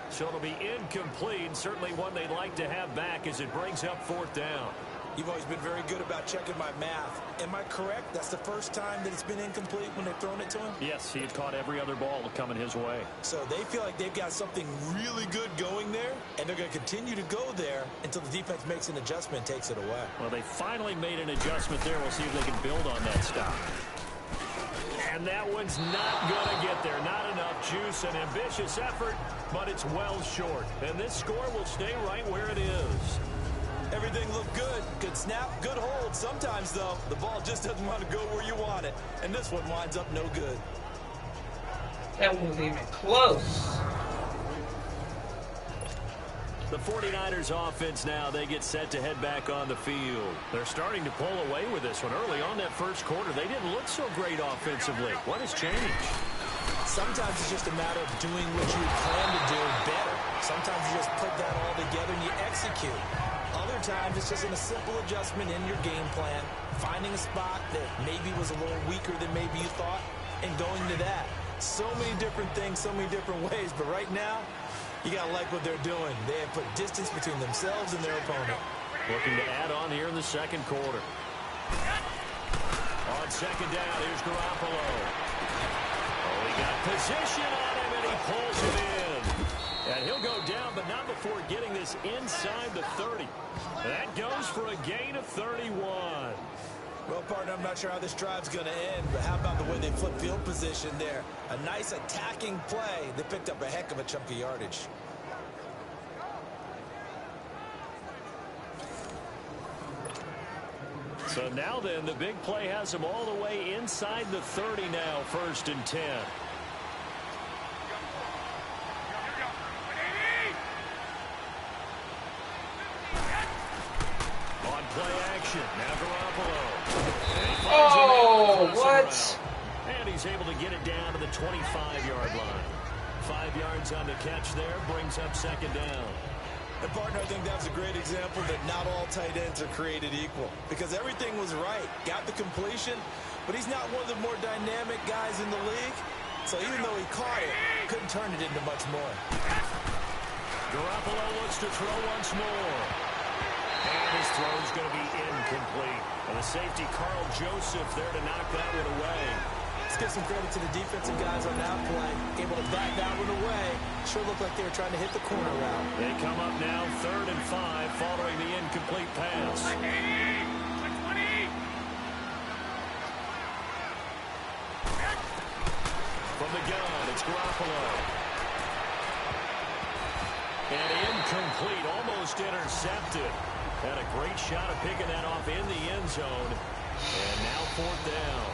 So it'll be incomplete, certainly one they'd like to have back as it brings up fourth down. You've always been very good about checking my math. Am I correct? That's the first time that it's been incomplete when they've thrown it to him? Yes, he had caught every other ball coming his way. So they feel like they've got something really good going there, and they're going to continue to go there until the defense makes an adjustment and takes it away. Well, they finally made an adjustment there. We'll see if they can build on that stop. And that one's not going to get there. Not enough juice. An ambitious effort, but it's well short. And this score will stay right where it is. Everything looked good. Good snap, good hold. Sometimes, though, the ball just doesn't want to go where you want it. And this one winds up no good. That wasn't even close. The 49ers offense now, they get set to head back on the field. They're starting to pull away with this one. Early on that first quarter, they didn't look so great offensively. What has changed? Sometimes it's just a matter of doing what you plan to do better. Sometimes you just put that all together and you execute. Other times it's just in a simple adjustment in your game plan, finding a spot that maybe was a little weaker than maybe you thought, and going to that. So many different things, so many different ways, but right now, you got to like what they're doing. They have put distance between themselves and their opponent. Looking to add on here in the second quarter. On second down, here's Garoppolo. Oh, he got position on him, and he pulls it in. And he'll go down, but not before getting this inside the 30. That goes for a gain of 31. Well, partner, I'm not sure how this drive's going to end, but how about the way they flip field position there? A nice attacking play. They picked up a heck of a chunk of yardage. So now then, the big play has them all the way inside the 30 now, 1st and 10. On play action, now Garoppolo. Oh, what? And he's able to get it down to the 25-yard line. 5 yards on the catch there, brings up second down. And partner, I think that's a great example that not all tight ends are created equal. Because everything was right. Got the completion, but he's not one of the more dynamic guys in the league. So even though he caught it, couldn't turn it into much more. Garoppolo looks to throw once more. And his throw is going to be incomplete. And the safety, Carl Joseph, there to knock that one away. Let's give some credit to the defensive guys on that play. Able to back that one away. Sure looked like they were trying to hit the corner route. They come up now 3rd and 5 following the incomplete pass. From the gun, it's Garoppolo. And incomplete, almost intercepted. Had a great shot of picking that off in the end zone. And now 4th down.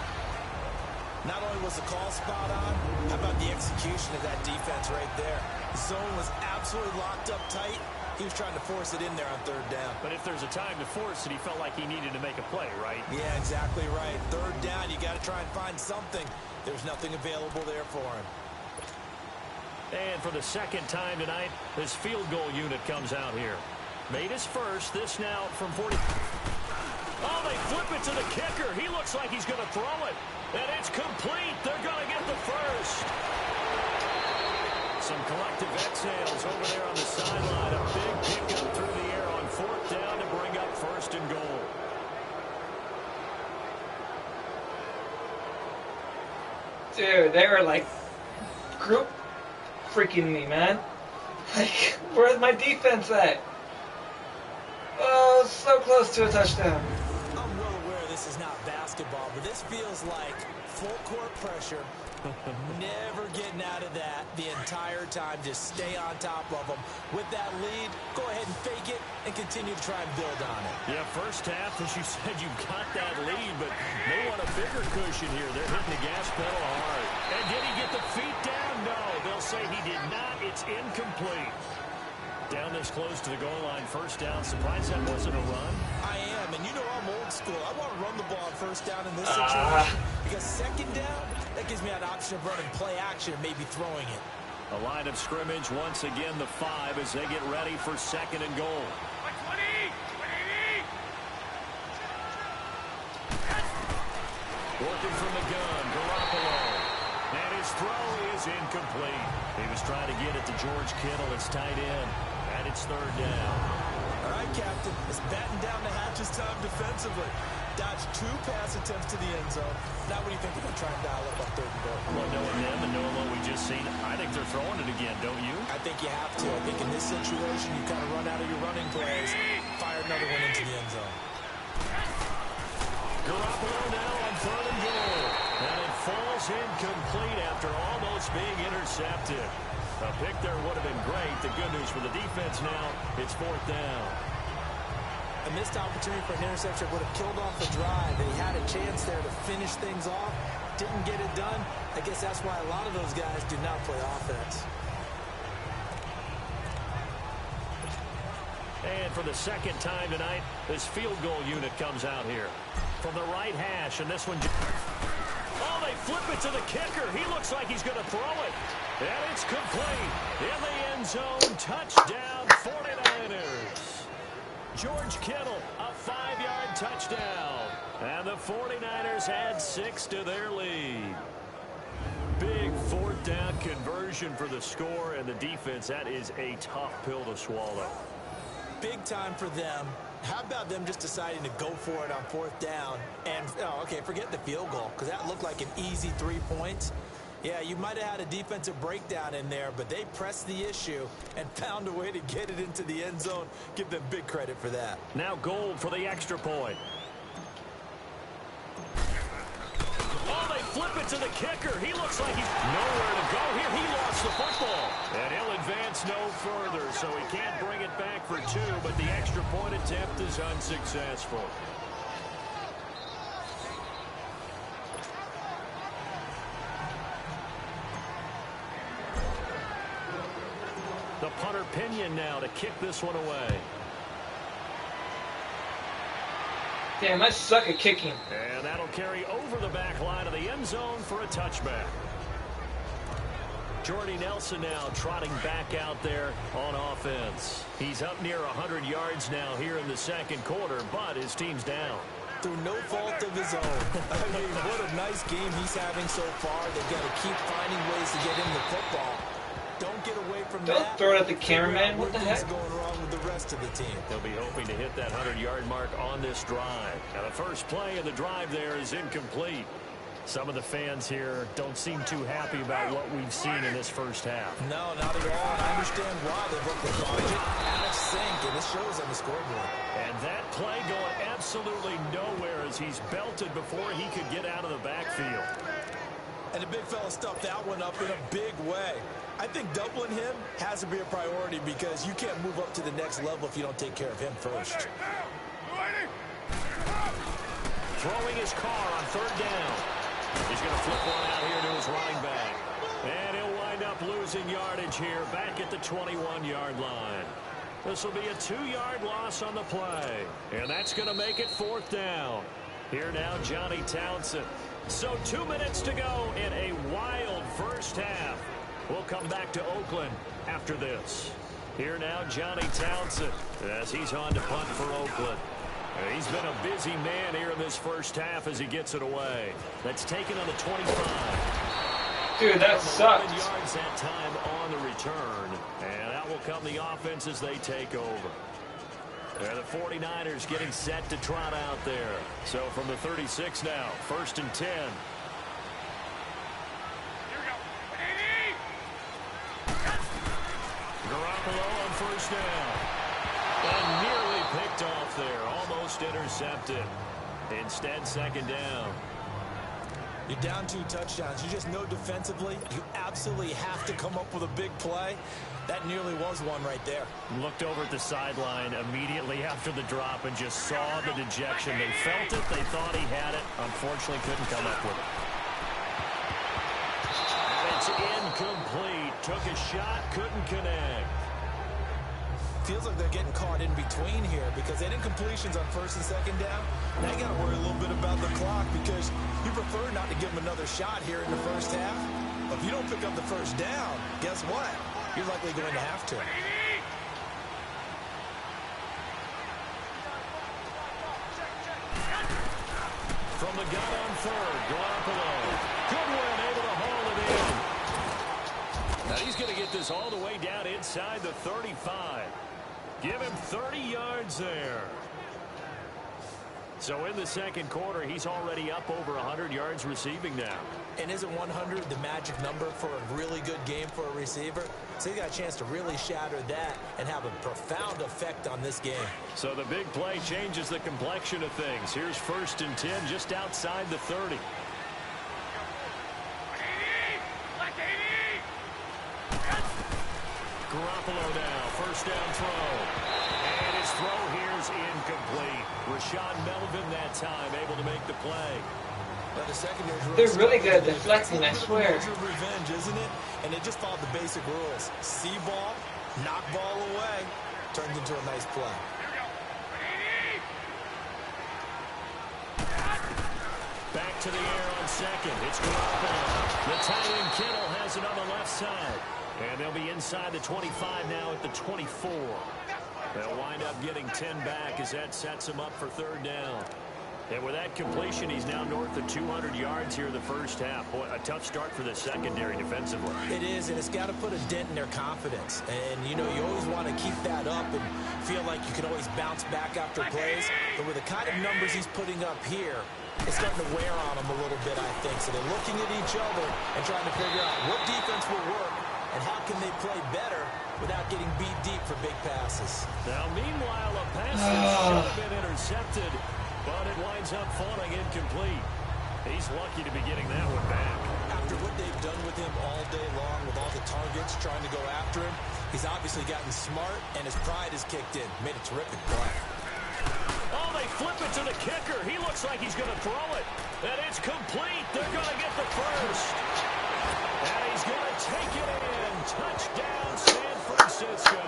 Not only was the call spot on, how about the execution of that defense right there? The zone was absolutely locked up tight. He was trying to force it in there on 3rd down. But if there's a time to force it, he felt like he needed to make a play, right? Yeah, exactly right. 3rd down, you got to try and find something. There's nothing available there for him. And for the second time tonight, this field goal unit comes out here. Made his first. This now from 40. Oh, they flip it to the kicker. He looks like he's going to throw it. And it's complete. They're going to get the first. Some collective exhales over there on the sideline. A big pickup through the air on 4th down to bring up 1st and goal. Dude, they were like group freaking me, man. Like, where's my defense at? Oh, so close to a touchdown. I'm well aware this is not basketball, but this feels like full court pressure. Never getting out of that the entire time. Just stay on top of them. With that lead, go ahead and fake it and continue to try and build on it. Yeah, first half, as you said, you've got that lead, but they want a bigger cushion here. They're hitting the gas pedal hard. And did he get the feet down? No, they'll say he did not. It's incomplete. Down this close to the goal line, 1st down. Surprised that wasn't a run. I am, and you know I'm old school. I want to run the ball on 1st down in this situation because 2nd down, that gives me an option of running play action and maybe throwing it. A line of scrimmage, once again the 5 as they get ready for 2nd and goal. Working from the gun, Garoppolo. And his throw is incomplete. He was trying to get it to George Kittle, his tight end. And it's 3rd down. All right, Captain. It's batten down the hatches time defensively. Dodged 2 pass attempts to the end zone. Now what do you think they're going to try and dial up on 3rd and goal? Well, knowing them and knowing what we just seen, I think they're throwing it again, don't you? I think you have to. I think in this situation, you kind of run out of your running plays, fire another one into the end zone. Garoppolo now on 3rd and goal. And it falls incomplete after almost being intercepted. A pick there would have been great. The good news for the defense now, it's 4th down. A missed opportunity for an interception would have killed off the drive. They had a chance there to finish things off. Didn't get it done. I guess that's why a lot of those guys do not play offense. And for the 2nd time tonight, this field goal unit comes out here. From the right hash, and this one... Oh, they flip it to the kicker. He looks like he's going to throw it. And it's complete. In the end zone, touchdown, 49ers. George Kittle, a 5-yard touchdown. And the 49ers add 6 to their lead. Big 4th down conversion for the score and the defense. That is a tough pill to swallow. Big time for them. How about them just deciding to go for it on 4th down? And, oh, okay, forget the field goal, because that looked like an easy 3 points. Yeah, you might have had a defensive breakdown in there, but they pressed the issue and found a way to get it into the end zone. Give them big credit for that. Now Gold for the extra point. Oh, they flip it to the kicker. He looks like he's nowhere to go here. He lost the football. And he'll advance no further, so he can't bring it back for 2, but the extra point attempt is unsuccessful. The punter Pinion now to kick this one away. Damn, I suck at kicking. And that'll carry over the back line of the end zone for a touchback. Jordy Nelson now trotting back out there on offense. He's up near 100 yards now here in the 2nd quarter, but his team's down. Through no fault of his own. I mean, what a nice game he's having so far. They've got to keep finding ways to get him the football. Don't get away from that. Don't throw it at the cameraman. What the heck? What's going wrong with the rest of the team? They'll be hoping to hit that 100-yard mark on this drive. Now the first play of the drive there is incomplete. Some of the fans here don't seem too happy about what we've seen in this first half. No, not at all. And I understand why. They look lethargic, out of sync, and this shows on the scoreboard. And that play going absolutely nowhere as he's belted before he could get out of the backfield. And the big fella stuffed that one up in a big way. I think doubling him has to be a priority because you can't move up to the next level if you don't take care of him first. Throwing his car on 3rd down. He's going to flip one out here to his running back. And he'll wind up losing yardage here back at the 21-yard line. This will be a 2-yard loss on the play. And that's going to make it 4th down. Here now, Johnny Townsend. So 2 minutes to go in a wild first half. We'll come back to Oakland after this. Here now, Johnny Townsend, as he's on to punt for Oakland. He's been a busy man here in this first half as he gets it away. That's taken on the 25. Dude, that sucks. 11 yards that time on the return. And that will come the offense as they take over. They're the 49ers getting set to trot out there. So from the 36 now, 1st and 10. Garoppolo on 1st down. And nearly picked off there. Almost intercepted. Instead, 2nd down. You're down 2 touchdowns. You just know defensively you absolutely have to come up with a big play. That nearly was one right there. Looked over at the sideline immediately after the drop and just saw the dejection. They felt it. They thought he had it. Unfortunately, couldn't come up with it. It's incomplete. Took a shot, couldn't connect. Feels like they're getting caught in between here because they didn't completions on 1st and 2nd down. Now you got to worry a little bit about the clock because you prefer not to give them another shot here in the first half. But if you don't pick up the 1st down, guess what? You're likely going to have to. From the gun on 3rd, Garoppolo. Goodwin able to haul it in. Now he's going to get this all the way down inside the 35. Give him 30 yards there. So in the 2nd quarter, he's already up over 100 yards receiving now. And isn't 100 the magic number for a really good game for a receiver? So he got a chance to really shatter that and have a profound effect on this game. So the big play changes the complexion of things. Here's 1st and 10 just outside the 30. Garoppolo now, 1st down throw. And his throw here is incomplete. Rashawn Melvin that time able to make the play. They're really good at deflecting, I swear. Revenge, isn't it? And they just followed the basic rules. See ball, knock ball away, turns into a nice play. Back to the air on 2nd. It's Garoppolo. The tight end Kittle has it on the left side. And they'll be inside the 25 now at the 24. They'll wind up getting 10 back as that sets them up for 3rd down. And with that completion, he's now north of 200 yards here in the first half. Boy, a tough start for the secondary defensively. It is, and it's got to put a dent in their confidence. And, you know, you always want to keep that up and feel like you can always bounce back after plays. But with the kind of numbers he's putting up here, it's starting to wear on them a little bit, I think. So they're looking at each other and trying to figure out what defense will work and how can they play better without getting beat deep for big passes. Now, meanwhile, a pass that should have been intercepted, but it winds up falling incomplete. He's lucky to be getting that one back. After what they've done with him all day long with all the targets trying to go after him, he's obviously gotten smart and his pride has kicked in. Made a terrific play. Oh, they flip it to the kicker. He looks like he's going to throw it. And it's complete. They're going to get the first. And he's going to take it in. Touchdown, San Francisco.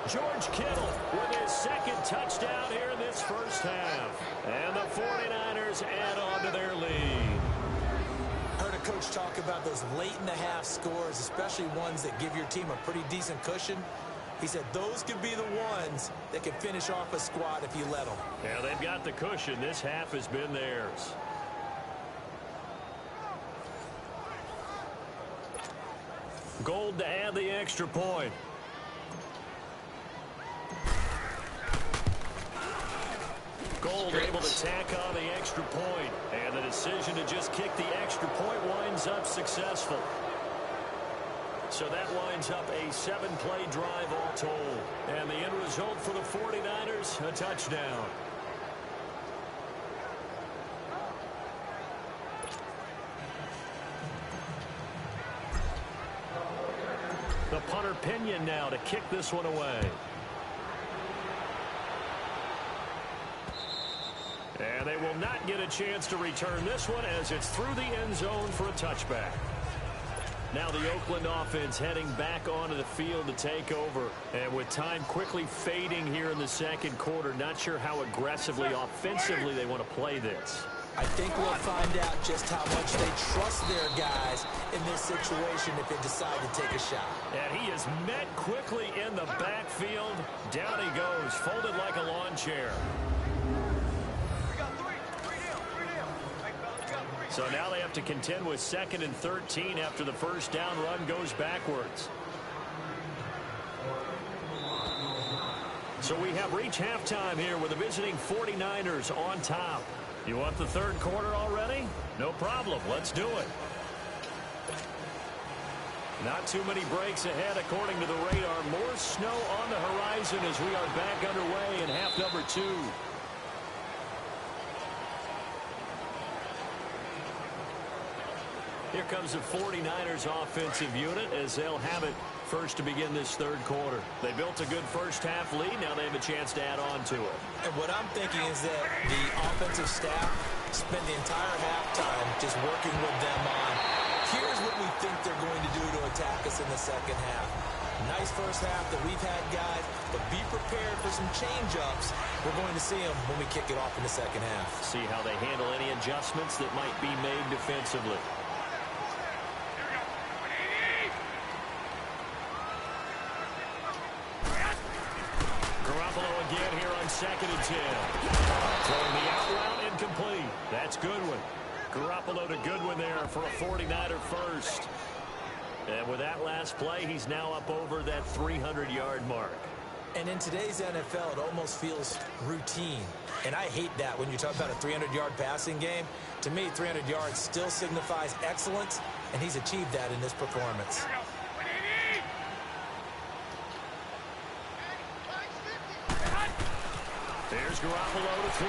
George Kittle with his 2nd touchdown here in this first half. And the 49ers add on to their lead. Heard a coach talk about those late-in-the-half scores, especially ones that give your team a pretty decent cushion. He said those could be the ones that can finish off a squad if you let them. Yeah, they've got the cushion. This half has been theirs. Gold to add the extra point. Gold able to tack on the extra point. And the decision to just kick the extra point winds up successful. So that winds up a 7-play drive all told. And the end result for the 49ers, a touchdown. The punter Pinion now to kick this one away. And they will not get a chance to return this one as it's through the end zone for a touchback. Now the Oakland offense heading back onto the field to take over. And with time quickly fading here in the 2nd quarter, not sure how aggressively, offensively they want to play this. I think we'll find out just how much they trust their guys in this situation if they decide to take a shot. And he is met quickly in the backfield. Down he goes, folded like a lawn chair. So now they have to contend with 2nd and 13 after the first down run goes backwards. So we have reached halftime here with the visiting 49ers on top. You want the third quarter already? No problem. Let's do it. Not too many breaks ahead according to the radar. More snow on the horizon as we are back underway in half number 2. Here comes the 49ers offensive unit as they'll have it first to begin this third quarter. They built a good first half lead. Now they have a chance to add on to it. And what I'm thinking is that the offensive staff spent the entire halftime just working with them on, here's what we think they're going to do to attack us in the second half. Nice first half that we've had, guys, but be prepared for some change-ups. We're going to see them when we kick it off in the second half. See how they handle any adjustments that might be made defensively. Again here on 2nd and 10. Throwing the out route incomplete. That's Goodwin. Garoppolo to Goodwin there for a 49er first. And with that last play, he's now up over that 300-yard mark. And in today's NFL, it almost feels routine. And I hate that when you talk about a 300-yard passing game. To me, 300 yards still signifies excellence, and he's achieved that in this performance. There's Garoppolo to throw.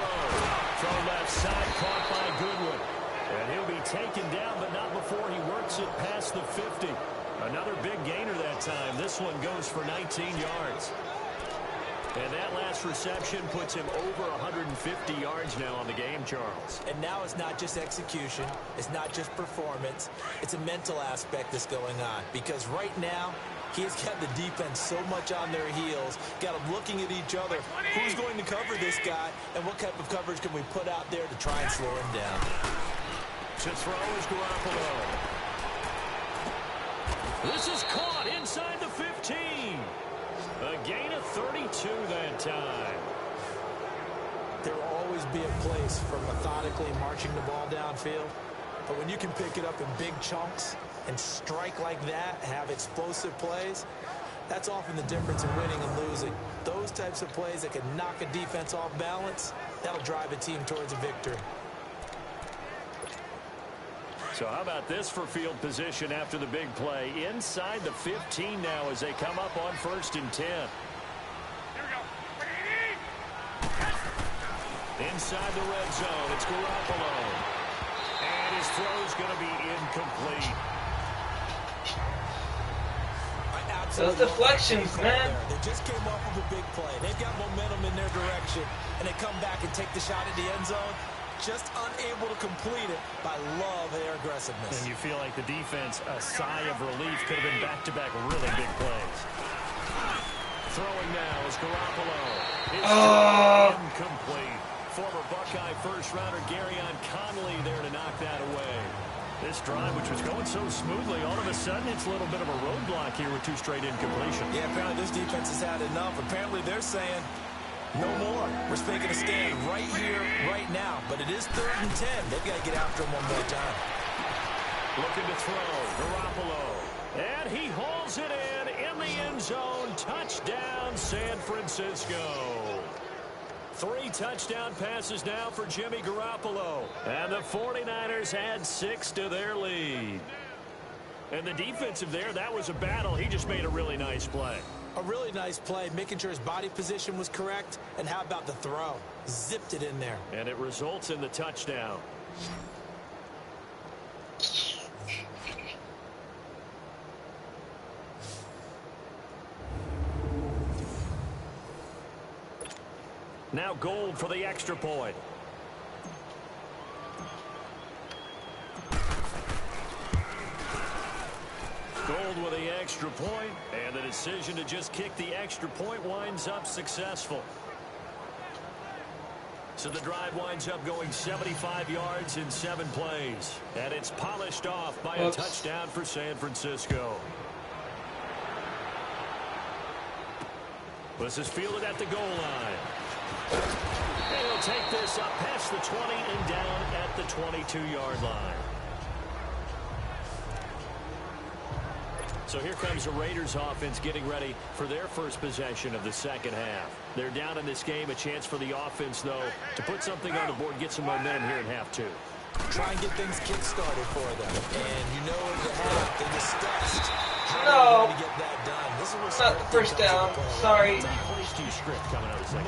Throw left side, caught by Goodwin. And he'll be taken down, but not before he works it past the 50. Another big gainer that time. This one goes for 19 yards. And that last reception puts him over 150 yards now on the game, Charles. And now it's not just execution. It's not just performance. It's a mental aspect that's going on. Because right now, he's got the defense so much on their heels, got them looking at each other. Who's going to cover this guy, and what type of coverage can we put out there to try and slow him down? To throw is Garoppolo. This is caught inside the 15. A gain of 32 that time. There will always be a place for methodically marching the ball downfield, but when you can pick it up in big chunks and strike like that, have explosive plays, that's often the difference in winning and losing. Those types of plays that can knock a defense off balance, that'll drive a team towards a victory. So how about this for field position after the big play? Inside the 15 now as they come up on 1st and 10. Inside the red zone, it's Garoppolo. And his throw's going to be incomplete. Those deflections, man. They just came off of a big play. They've got momentum in their direction, and they come back and take the shot at the end zone, just unable to complete it, but I love their aggressiveness. And you feel like the defense, a sigh of relief, could have been back-to-back really big plays. Throwing now is Garoppolo. It's incomplete. Former Buckeye first-rounder Garyon Conley there to knock that away. This drive, which was going so smoothly, all of a sudden it's a little bit of a roadblock here with 2 straight incompletions. Yeah, apparently this defense has had enough. Apparently they're saying, no more. We're making a stand right here, right now. But it is 3rd and 10. They've got to get after him one more time. Looking to throw. Garoppolo. And he hauls it in the end zone. Touchdown, San Francisco. 3 touchdown passes now for Jimmy Garoppolo. And the 49ers add 6 to their lead. And the defensive there, that was a battle. He just made a really nice play. A really nice play, making sure his body position was correct. And how about the throw? Zipped it in there. And it results in the touchdown. Now Gold for the extra point. Gold with the extra point, and the decision to just kick the extra point winds up successful. So the drive winds up going 75 yards in 7 plays. And it's polished off by a touchdown for San Francisco. This is fielded at the goal line. And he'll take this up past the 20 and down at the 22-yard line. So here comes the Raiders offense getting ready for their first possession of the second half. They're down in this game. A chance for the offense, though, to put something on the board, get some momentum here in half 2. Try and get things kick-started for them. And you know at the half, they discussed how No. they're going to get that done. This is where Not the first down. Sorry. Place do you script coming out of the second?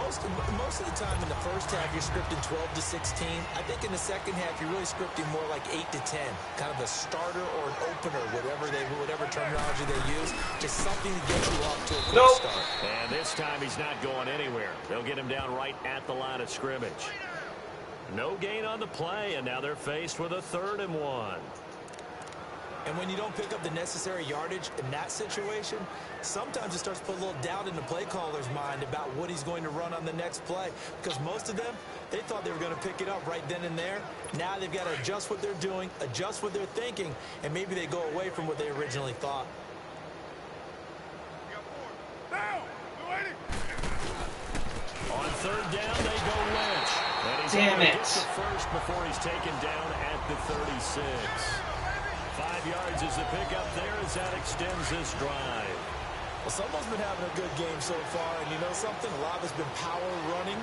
Most of the time in the first half, you're scripting 12 to 16. I think in the second half, you're really scripting more like 8 to 10. Kind of a starter or an opener, whatever terminology they use. Just something to get you off to a quick start. And this time he's not going anywhere. They'll get him down right at the line of scrimmage. No gain on the play, and now they're faced with a 3rd and 1. And when you don't pick up the necessary yardage in that situation, sometimes it starts to put a little doubt in the play caller's mind about what he's going to run on the next play. Because most of them, they thought they were going to pick it up right then and there. Now they've got to adjust what they're doing, adjust what they're thinking, and maybe they go away from what they originally thought. On 3rd down, they go Lynch. And he's Damn able to it. get to first before he's taken down at the 36. 5 yards is the pickup there as that extends this drive. Well, someone's been having a good game so far, and you know something? A lot of it's been power running.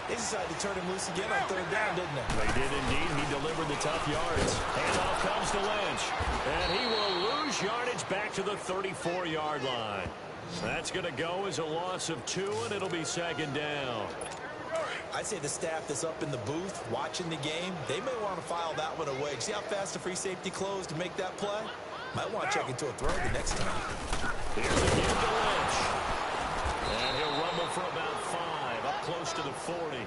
They decided to turn him loose again on 3rd down, didn't they? They did indeed. He delivered the tough yards. Handoff comes to Lynch. And he will lose yardage back to the 34-yard line. That's going to go as a loss of 2, and it'll be 2nd down. I'd say the staff that's up in the booth watching the game, they may want to file that one away. See how fast the free safety closed to make that play? Might want to check into a throw the next time. Here's again to Lynch. And he'll rumble for about 5, up close to the 40.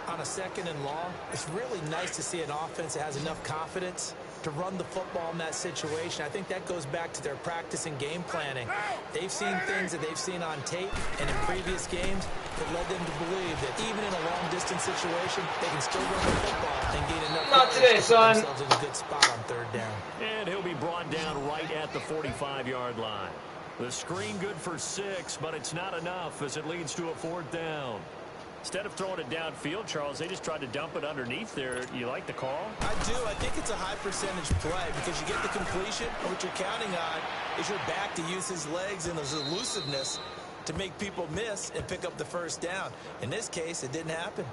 On a 2nd and long, it's really nice to see an offense that has enough confidence to run the football in that situation. I think that goes back to their practice and game planning. They've seen things that they've seen on tape and in previous games that led them to believe that even in a long-distance situation, they can still run the football and gain enough Not today, to put son. themselves in a good spot on 3rd down. And he'll be brought down right at the 45-yard line. The screen good for 6, but it's not enough as it leads to a 4th down. Instead of throwing it downfield, Charles, they just tried to dump it underneath there. You like the call? I do. I think it's a high percentage play because you get the completion, and what you're counting on is your back to use his legs and his elusiveness to make people miss and pick up the 1st down. In this case, it didn't happen.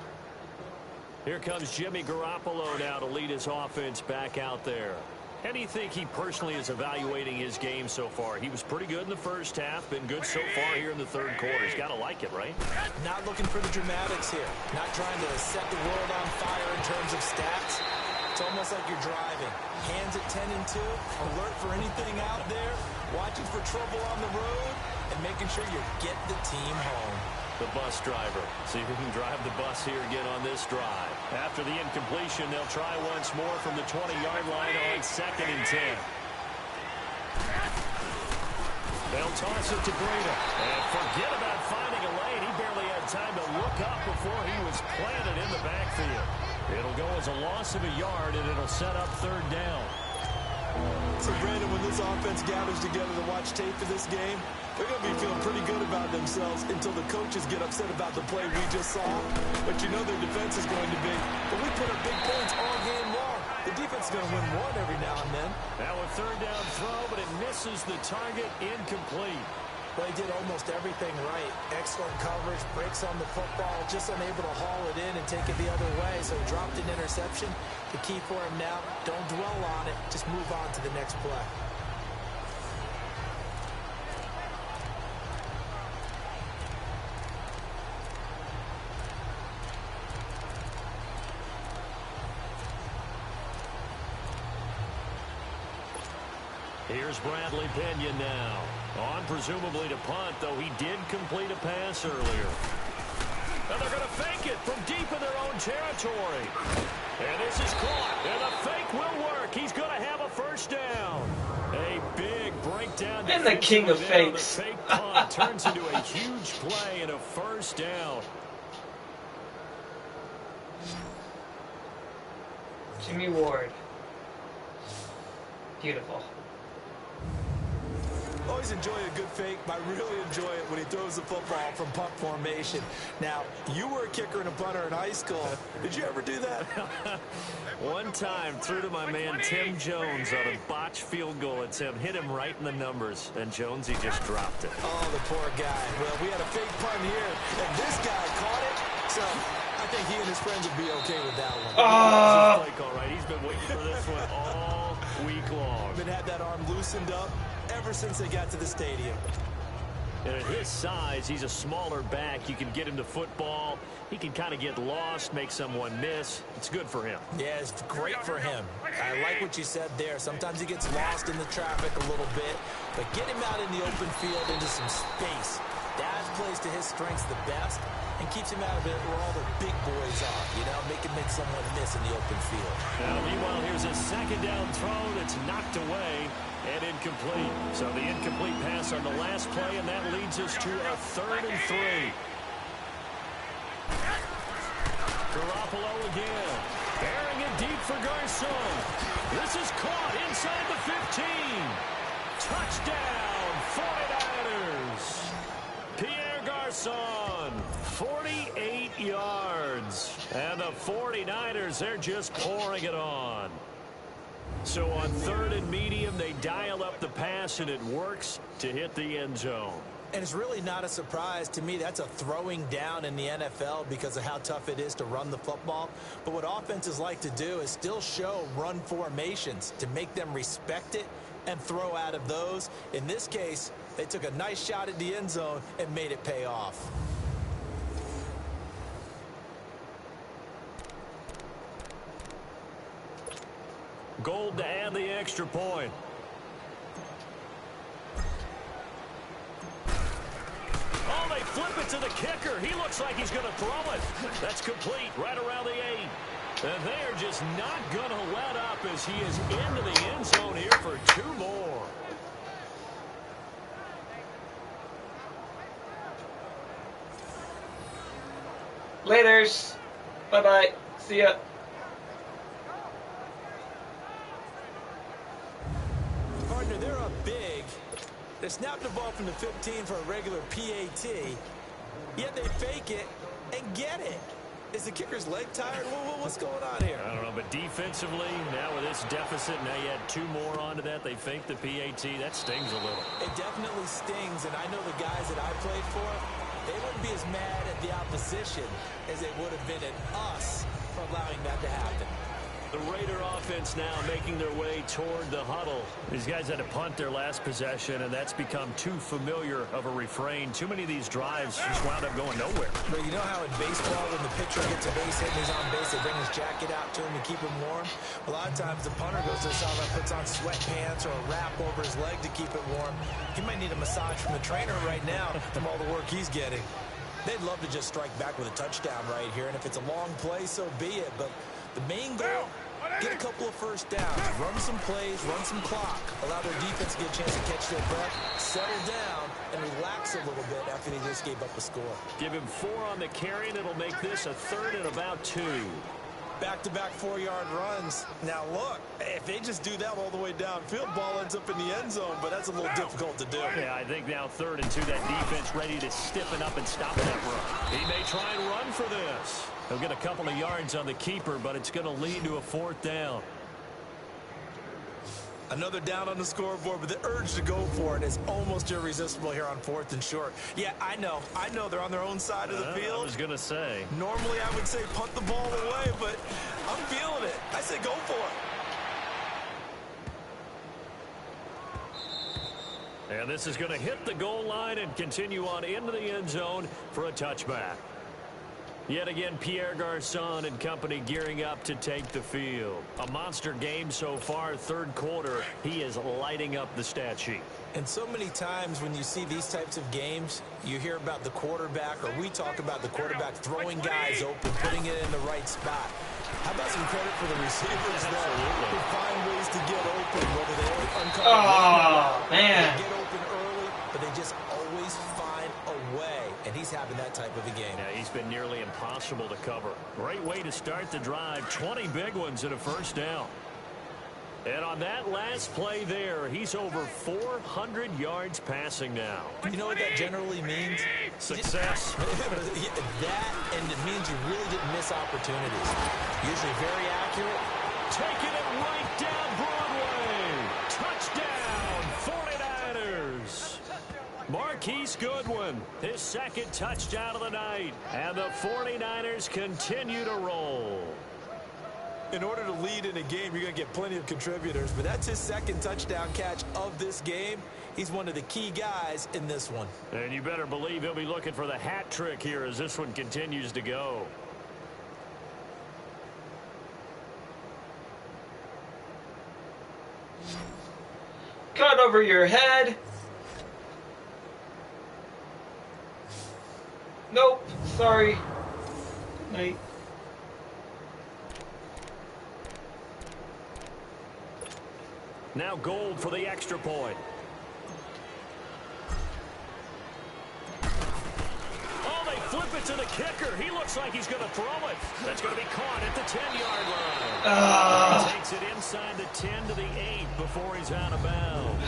Here comes Jimmy Garoppolo now to lead his offense back out there. How do you think he personally is evaluating his game so far? He was pretty good in the first half, been good so far here in the 3rd quarter. He's got to like it, right? Not looking for the dramatics here. Not trying to set the world on fire in terms of stats. It's almost like you're driving. Hands at 10 and 2, alert for anything out there, watching for trouble on the road, and making sure you get the team home. The bus driver. See who can drive the bus here again on this drive. After the incompletion, they'll try once more from the 20-yard line on 2nd and 10. They'll toss it to Breida. And forget about finding a lane. He barely had time to look up before he was planted in the backfield. It'll go as a loss of a yard, and it'll set up 3rd down. So, Brandon, when this offense gathers together to watch tape for this game, they're going to be feeling pretty good about themselves until the coaches get upset about the play we just saw. But you know their defense is going to be. But we put up big points all game long. The defense is going to win one every now and then. Now a 3rd down throw, but it misses the target, incomplete. Well, he did almost everything right. Excellent coverage, breaks on the football, just unable to haul it in and take it the other way. So he dropped an interception. The key for him now, don't dwell on it. Just move on to the next play. Here's Bradley Pena now. On presumably to punt, though he did complete a pass earlier. And they're going to fake it from deep in their own territory. And this is caught. And the fake will work. He's going to have a 1st down. A big breakdown And the king of fakes. The fake punt turns into a huge play and a first down. Jimmy Ward. Beautiful. Always enjoy a good fake, but I really enjoy it when he throws the football from punt formation. Now, you were a kicker and a punter in high school. Did you ever do that? One time, threw to my man Tim Jones on a botched field goal attempt. Hit him right in the numbers, and Jonesy just dropped it. Oh, the poor guy. Well, we had a fake punt here, and this guy caught it. So, I think he and his friends would be okay with that one. This is play call, right? He's been waiting for this one all week long. Been had that arm loosened up ever since they got to the stadium. And at his size, he's a smaller back. You can get him to football. He can kind of get lost, make someone miss. It's good for him. Yeah, it's great for him. I like what you said there. Sometimes he gets lost in the traffic a little bit, but get him out in the open field into some space. That plays to his strengths the best and keeps him out of it where all the big boys are, you know, make someone miss in the open field. Now, meanwhile, here's a second down throw that's knocked away and incomplete. So the incomplete pass on the last play, and that leads us to a 3rd and 3. Garoppolo again. Bearing it deep for Garcon. This is caught inside the 15. Touchdown, 49ers. Pierre Garcon, 48 yards. And the 49ers, they're just pouring it on. So on 3rd and medium, they dial up the pass, and it works to hit the end zone. And it's really not a surprise to me. That's a throwing down in the NFL because of how tough it is to run the football. But what offenses like to do is still show run formations to make them respect it and throw out of those. In this case, they took a nice shot at the end zone and made it pay off. Gold to add the extra point. Oh, they flip it to the kicker. He looks like he's going to throw it. That's complete right around the 8. And they are just not going to let up as he is into the end zone here for 2 more. Laters. Bye-bye. See ya. Partner, they're up big. They snapped the ball from the 15 for a regular PAT, yet they fake it and get it. Is the kicker's leg tired? What's going on here? I don't know, but defensively, now with this deficit, now you add 2 more onto that. They fake the PAT. That stings a little. It definitely stings, and I know the guys that I played for, they wouldn't be as mad at the opposition as they would have been at us for allowing that to happen. The Raider offense now making their way toward the huddle. These guys had to punt their last possession, and that's become too familiar of a refrain. Too many of these drives just wound up going nowhere. But you know how in baseball, when the pitcher gets a base hit and he's on base, they bring his jacket out to him to keep him warm? A lot of times the punter goes to the sideline, puts on sweatpants or a wrap over his leg to keep it warm. He might need a massage from the trainer right now from all the work he's getting. They'd love to just strike back with a touchdown right here, and if it's a long play, so be it. But the main goal, get a couple of first downs, run some plays, run some clock, allow their defense to get a chance to catch their breath, settle down, and relax a little bit after they just gave up a score. Give him 4 on the carry, and it'll make this a 3rd and about 2. Back-to-back 4-yard runs. Now, look, if they just do that all the way downfield, ball ends up in the end zone, but that's a little difficult to do. Yeah, I think now 3rd and 2, that defense ready to stiffen up and stop that run. He may try and run for this. He'll get a couple of yards on the keeper, but it's going to lead to a 4th down. Another down on the scoreboard, but the urge to go for it is almost irresistible here on 4th and short. Yeah, I know they're on their own side of the field. I was going to say. Normally I would say punt the ball away, but I'm feeling it. I say go for it. And this is going to hit the goal line and continue on into the end zone for a touchback. Yet again, Pierre Garcon and company gearing up to take the field. A monster game so far, 3rd quarter. He is lighting up the stat sheet. And so many times when you see these types of games, you hear about the quarterback, or we talk about the quarterback throwing guys open, putting it in the right spot. How about some credit for the receivers that who find ways to get open, whether they uncover man. get open but they just always find a way, and he's having that type of a game. Yeah, he's been nearly impossible to cover. Great way to start the drive. 20 big ones and a first down. And on that last play there, he's over 400 yards passing now. You know what that generally means? Success. That, and it means you really didn't miss opportunities. Usually very accurate. Taking it right down Broadway. Touchdown, 49ers. Marquise Goodwin, his second touchdown of the night. And the 49ers continue to roll. In order to lead in a game, you're going to get plenty of contributors, but that's his second touchdown catch of this game. He's one of the key guys in this one. And you better believe he'll be looking for the hat trick here as this one continues to go. Cut over your head. Nope. Sorry. Night. Now Gold for the extra point. Oh, they flip it to the kicker. He looks like he's going to throw it. That's going to be caught at the 10-yard line. He takes it inside the 10 to the 8 before he's out of bounds.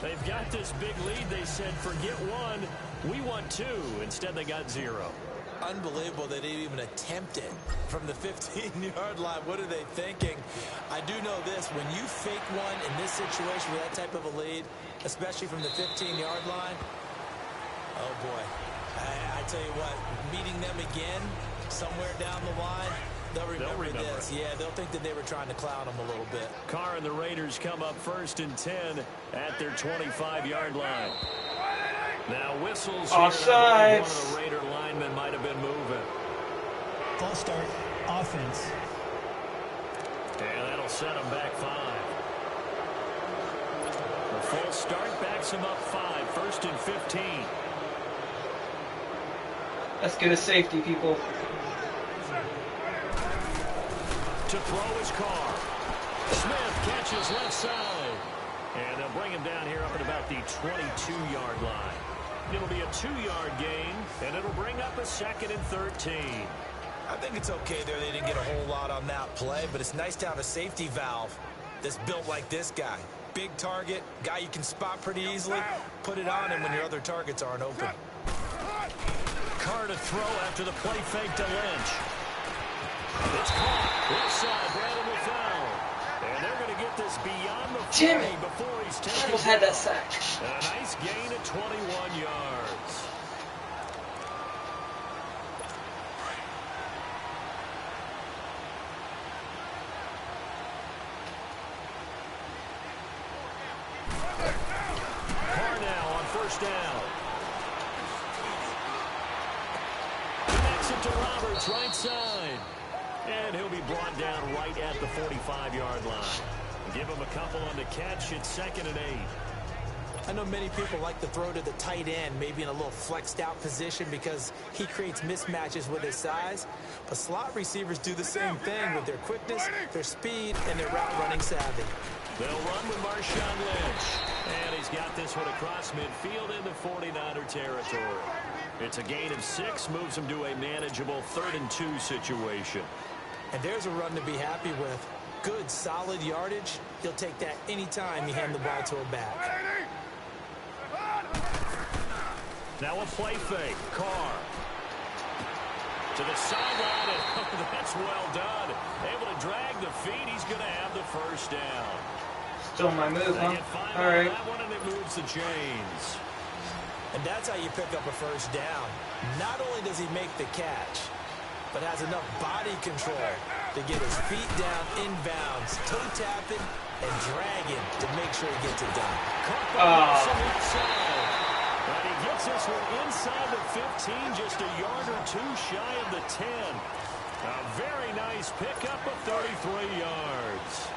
They've got this big lead. They said, forget one. We want two. Instead, they got 0. Unbelievable they didn't even attempt it from the 15-yard line. What are they thinking? I do know this. When you fake one in this situation with that type of a lead, especially from the 15-yard line, oh, boy. I tell you what, meeting them again somewhere down the line, they'll remember this. Yeah, they'll think that they were trying to clown them a little bit. Carr and the Raiders come up 1st and 10 at their 25-yard line. Now whistles Offside. One of the Raider linemen might have been moving. False start, offense. And that'll set him back 5. The full start backs him up 5. 1st and 15. Let's get a safety, people. To throw his Carr. Smith catches left side. And they'll bring him down here up at about the 22-yard line. It'll be a 2-yard gain, and it'll bring up a 2nd and 13. I think it's okay there. They didn't get a whole lot on that play, but it's nice to have a safety valve that's built like this guy. Big target, guy you can spot pretty easily. Put it on him when your other targets aren't open. Carr to throw after the play fake to Lynch. It's caught. Left side, Brandon will foul. And they're going to get this beyond the 40 before he's taken. Almost had that sack. And a nice gain at 21 yards. Carr now on 1st down. Connects it to Roberts, right side. And he'll be brought down right at the 45-yard line. Give him a couple on the catch. It's 2nd and 8. I know many people like to throw to the tight end, maybe in a little flexed out position because he creates mismatches with his size. But slot receivers do the same thing with their quickness, their speed, and their route running savvy. They'll run with Marshawn Lynch. And he's got this one across midfield into 49er territory. It's a gain of 6, moves him to a manageable 3rd and 2 situation. And there's a run to be happy with. Good, solid yardage. He'll take that anytime you hand the ball to a back. Now a play fake. Carr. To the sideline. And that's well done. Able to drag the feet. He's going to have the 1st down. Still my move, huh? All right. That one, and it moves the chains. And that's how you pick up a 1st down. Not only does he make the catch, but has enough body control to get his feet down inbounds, toe tapping, and dragging to make sure he gets it done. And he gets this one inside the 15, just a yard or 2 shy of the 10. A very nice pickup of 33 yards.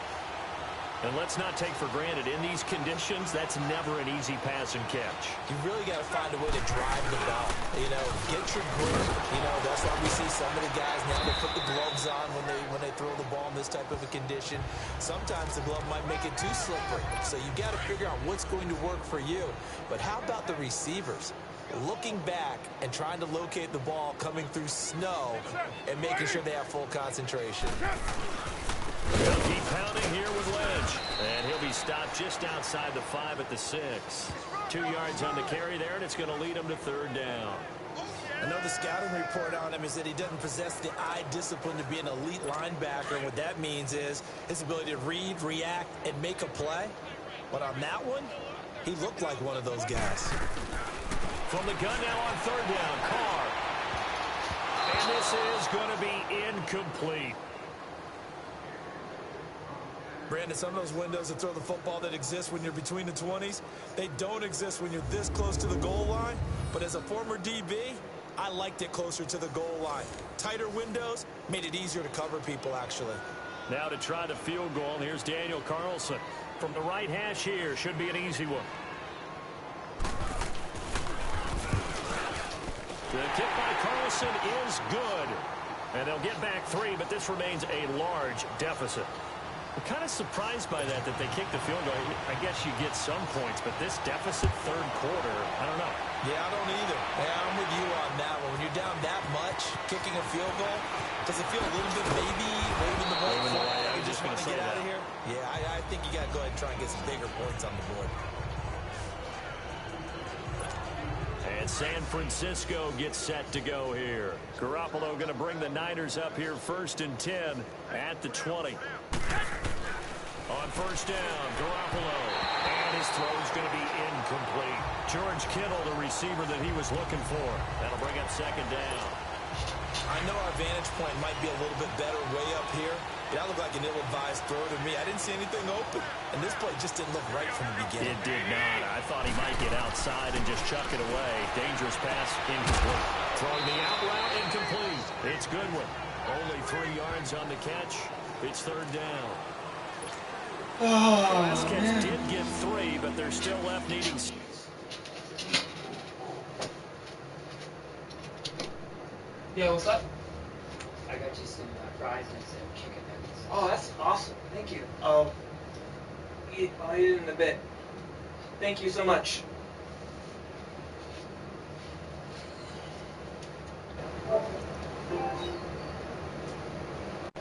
And let's not take for granted, in these conditions, that's never an easy pass and catch. You really got to find a way to drive the ball. You know, get your grip. You know, that's why we see some of the guys now, they put the gloves on when they throw the ball in this type of a condition. Sometimes the glove might make it too slippery. So you got to figure out what's going to work for you. But how about the receivers? Looking back and trying to locate the ball coming through snow and making sure they have full concentration. They'll keep pounding here with Ledge. And he'll be stopped just outside the 5 at the 6. 2 yards on the carry there, and it's going to lead him to 3rd down. I know the scouting report on him is that he doesn't possess the eye discipline to be an elite linebacker. And what that means is his ability to read, react, and make a play. But on that one, he looked like one of those guys. From the gun now on 3rd down, Carr. And this is going to be incomplete. Brandon, some of those windows that throw the football that exist when you're between the 20s, they don't exist when you're this close to the goal line. But as a former DB, I liked it closer to the goal line. Tighter windows made it easier to cover people, actually. Now to try the field goal, here's Daniel Carlson. From the right hash here, should be an easy one. The kick by Carlson is good. And they'll get back 3, but this remains a large deficit. I'm kind of surprised by that they kicked the field goal. I guess you get some points, but this deficit 3rd quarter, I don't know. Yeah, I don't either. Yeah, I'm with you on that one. When you're down that much, kicking a field goal, does it feel a little bit maybe waving the white flag? I was just going to say get that. Out of here? Yeah, I think you got to go ahead and try and get some bigger points on the board. And San Francisco gets set to go here. Garoppolo going to bring the Niners up here 1st and 10 at the 20. On 1st down, Garoppolo. And his throw is going to be incomplete. George Kittle, the receiver that he was looking for. That'll bring up 2nd down. I know our vantage point might be a little bit better way up here. That looked like an ill-advised throw to me. I didn't see anything open. And this play just didn't look right from the beginning. It did not. I thought he might get outside and just chuck it away. Dangerous pass, incomplete. Throwing the out route, incomplete. It's Goodwin. Only 3 yards on the catch. It's 3rd down. Oh, Vasquez did get 3, but they're still left needing. Yeah, what's up? I got you some fries and some chicken nuggets. Oh, that's awesome. Thank you. I'll eat it in a bit. Thank you so much.